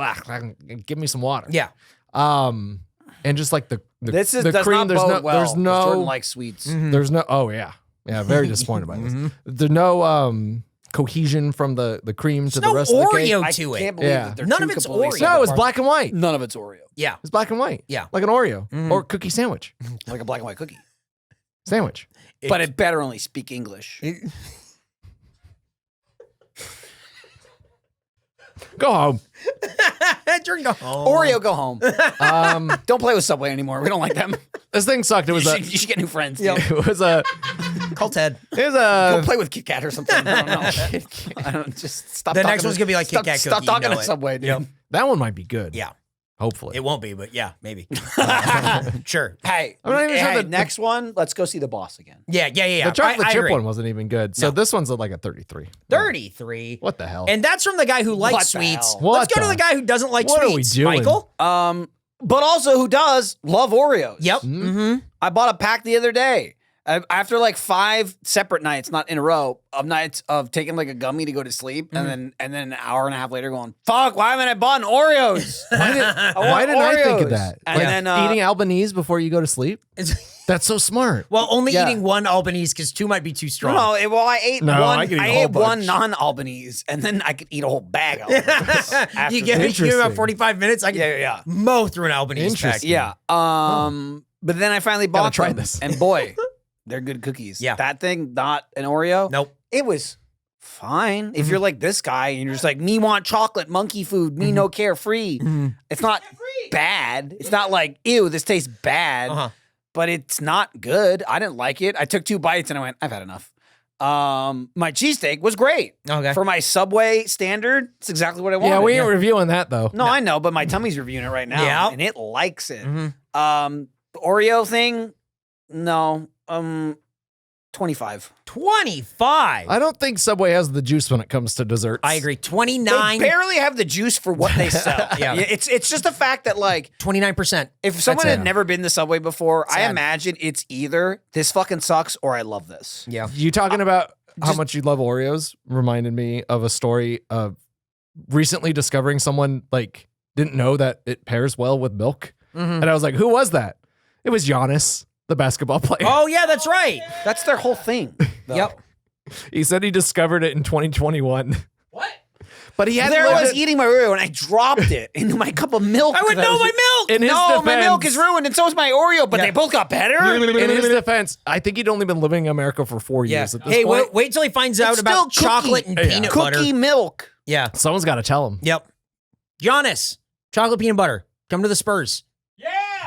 give me some water. Yeah. And just like the This is the does cream, not there's bode no well. there's 'cause no Jordan likes sweets. there's no yeah, very disappointed by this. There's no cohesion from the cream to There's the rest no of the cake. Oreo I to it. can't believe Yeah. that they're None two of it's completely Oreo. separate No, it's parts. black and white. None of it's Oreo. Yeah. It's black and white. Yeah. Like an Oreo or cookie sandwich. Like a black and white cookie. Sandwich. But it better only speak English. Go home. Jordan, go home. Oreo, go home. Don't play with Subway anymore. We don't like them. This thing sucked. It was You should get new friends. dude. it was a Call Ted. it was Go a play with Kit Kat or something. I don't know. I don't just stop. The talking next one's gonna be like Kit Kat Stop cookie, talking you know to it. Subway, dude. Yep. that one might be good. Yeah. Hopefully. It won't be, but yeah, maybe. Sure. Hey, I'm not even sure hey, that- next one. Let's go see the boss again. Yeah. The chocolate I chip agree. one wasn't even good. So this one's at like a 33. 33. What the hell? And that's from the guy who likes What the sweets. hell? What Let's go to the- the guy who doesn't like What are we sweets. doing? Michael? but also who does love Oreos. Yep. Mm-hmm. I bought a pack the other day. After like 5 separate nights, not in a row, of nights of taking like a gummy to go to sleep, and then an hour and a half later going, fuck, why haven't I bought Oreos? Why didn't I think of that? And then eating Albanese before you go to sleep? That's so smart. Well, only eating one Albanese because 2 might be too strong. No, I ate one. I ate one non-Albanese, and then I could eat a whole bag of Albanese. You give me about 45 minutes. I can mow through an Albanese pack. Yeah. But then I finally bought try them, this. and boy, they're good cookies. Yeah. That thing, not an Oreo. Nope. It was fine. If you're like this guy and you're just like, me want chocolate, monkey food, me no carefree. It's not bad. It's not like, ew, this tastes bad. But it's not good. I didn't like it. I took 2 bites and I went, I've had enough. My cheesesteak was great. Okay. For my Subway standard, it's exactly what I wanted. Yeah, we ain't reviewing that though. No, I know, but my tummy's reviewing it right now. Yeah. And it likes it. The Oreo thing, no. 25. 25. I don't think Subway has the juice when it comes to desserts. I agree. 29. They barely have the juice for what they sell. It's just the fact that like 29%. if someone That's had it. never been to Subway before, I Sad. imagine it's either this fucking sucks or I love this. Yeah. You talking about how much you love Oreos reminded me of a story of recently discovering someone like didn't know that it pairs well with milk. And I was like, who was that? It was Giannis, the basketball player. Oh, yeah, that's right. That's their whole thing. though. Yep. He said he discovered it in 2021. What? But he had There I was eating my Oreo and I dropped it into my cup of milk. I would know my milk. In his No, my defense- milk is ruined and so is my Oreo, but they both got better. In his defense, I think he'd only been living in America for 4 Yeah. years at this Hey, point. wait till he finds out It's about still chocolate and cookie. peanut Cookie butter. milk. Yeah. Someone's got to tell him. Yep. Giannis, chocolate peanut butter. Come to the Spurs.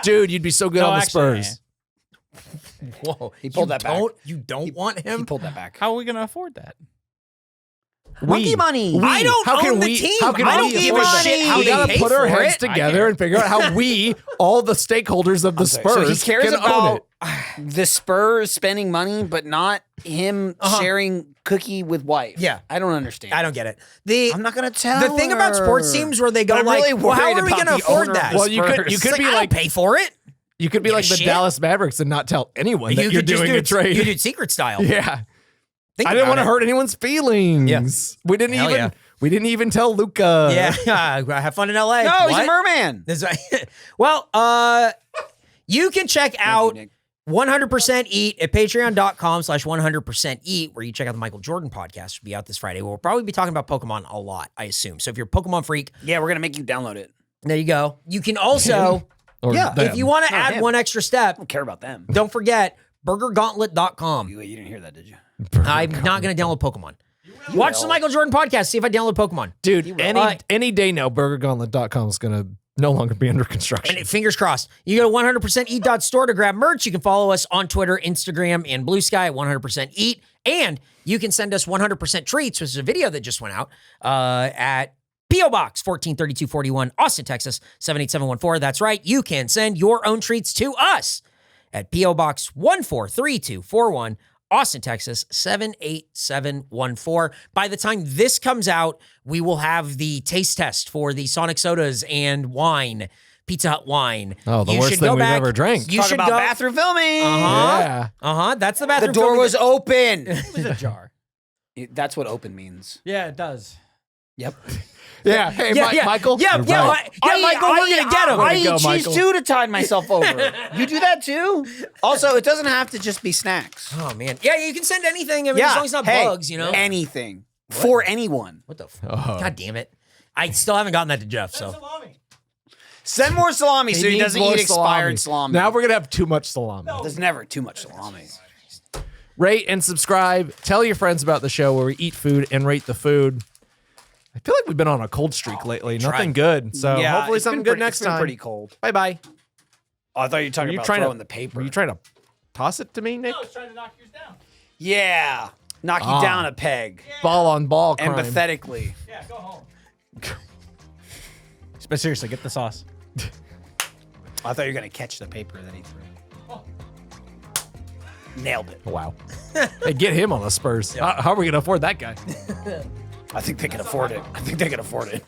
Dude, you'd be so good No, on the actually, Spurs. Whoa. He pulled that back. You don't want He him? pulled that back. How are we going to afford that? Monkey money. I don't How can own the we- team. how can I don't we give a afford shit that? how We they gotta pay put our for heads it. together and figure out how we, all the stakeholders of the Spurs, So he cares can own about it. the Spurs spending money, but not him sharing cookie with wife. Yeah. I don't understand. I don't get it. I'm not gonna tell. The thing about sports teams where they go But I'm like, really well, how worried are we about going to the afford owner of that? the Well, you could Spurs. be I don't like pay for it. you could be like the shit. Dallas Mavericks and not tell anyone that you're could just doing do a trade. You do it secret style. Yeah. Think I didn't about want to it. hurt anyone's feelings. Yeah. We didn't Hell even yeah. we didn't even tell Luca. Yeah, have fun in LA. No, he's a What? merman. That's right. Well, you can check out Nick. 100% Eat at patreon.com/100% Eat, where you check out the Michael Jordan podcast, which will be out this Friday. We'll probably be talking about Pokemon a lot, I assume. So if you're a Pokemon freak, Yeah, we're gonna make you download it. there you go. You can also, Or Yeah, them. if you want to Not add him. one extra step, I don't care about them. don't forget burgergauntlet.com. You didn't hear that, did you? I'm not going to download Pokemon. Watch the Michael Jordan podcast, see if I download Pokemon. Dude, any day now, burgergauntlet.com is gonna no longer be under construction. And fingers crossed. You go to 100%eat.store to grab merch. You can follow us on Twitter, Instagram, and Blue Sky at 100% Eat. And you can send us 100% Treats, which is a video that just went out at P.O. Box 143241, Austin, Texas 78714. That's right. You can send your own treats to us at P.O. Box 143241, Austin, Texas 78714. By the time this comes out, we will have the taste test for the Sonic sodas and wine, Pizza Hut wine. Oh, the You worst should thing go we've back. ever drank. You Talk should about go. bathroom filming. Yeah. That's the The bathroom. door filming was open. It was a jar. That's what open means. Yeah, it does. Yep. Yeah. Hey, Michael. Yeah, You're yeah, right. Michael, we're going to get him. I Way to go, eat cheese Michael. too to tide myself over. You do that too? Also, it doesn't have to just be snacks. Oh, man. Yeah, you can send anything. I mean, as long as it's not hey, bugs, you know? anything. For anyone. What the f? Oh. God damn it. I still haven't gotten that to Jeff, so. Send more salami so he needs doesn't more eat expired salami. Now we're gonna have too much salami. There's never too much salami. Rate and subscribe. Tell your friends about the show where we eat food and rate the food. I feel like we've been on a cold streak lately. Nothing good. So hopefully it's something been good pretty- next it's been time. pretty cold. Bye bye. Oh, I thought you were talking Were you about trying throwing to the paper. Were you trying to toss it to me, Nick? I was trying to knock yours down. Yeah. Knock you down a peg. Ball on ball crime. Empathetically. Yeah, go home. But seriously, get the sauce. I thought you were going to catch the paper that he threw. Nailed it. Wow. Hey, get him on the Spurs. How are we gonna afford that guy? I think they can afford it. I think they can afford it.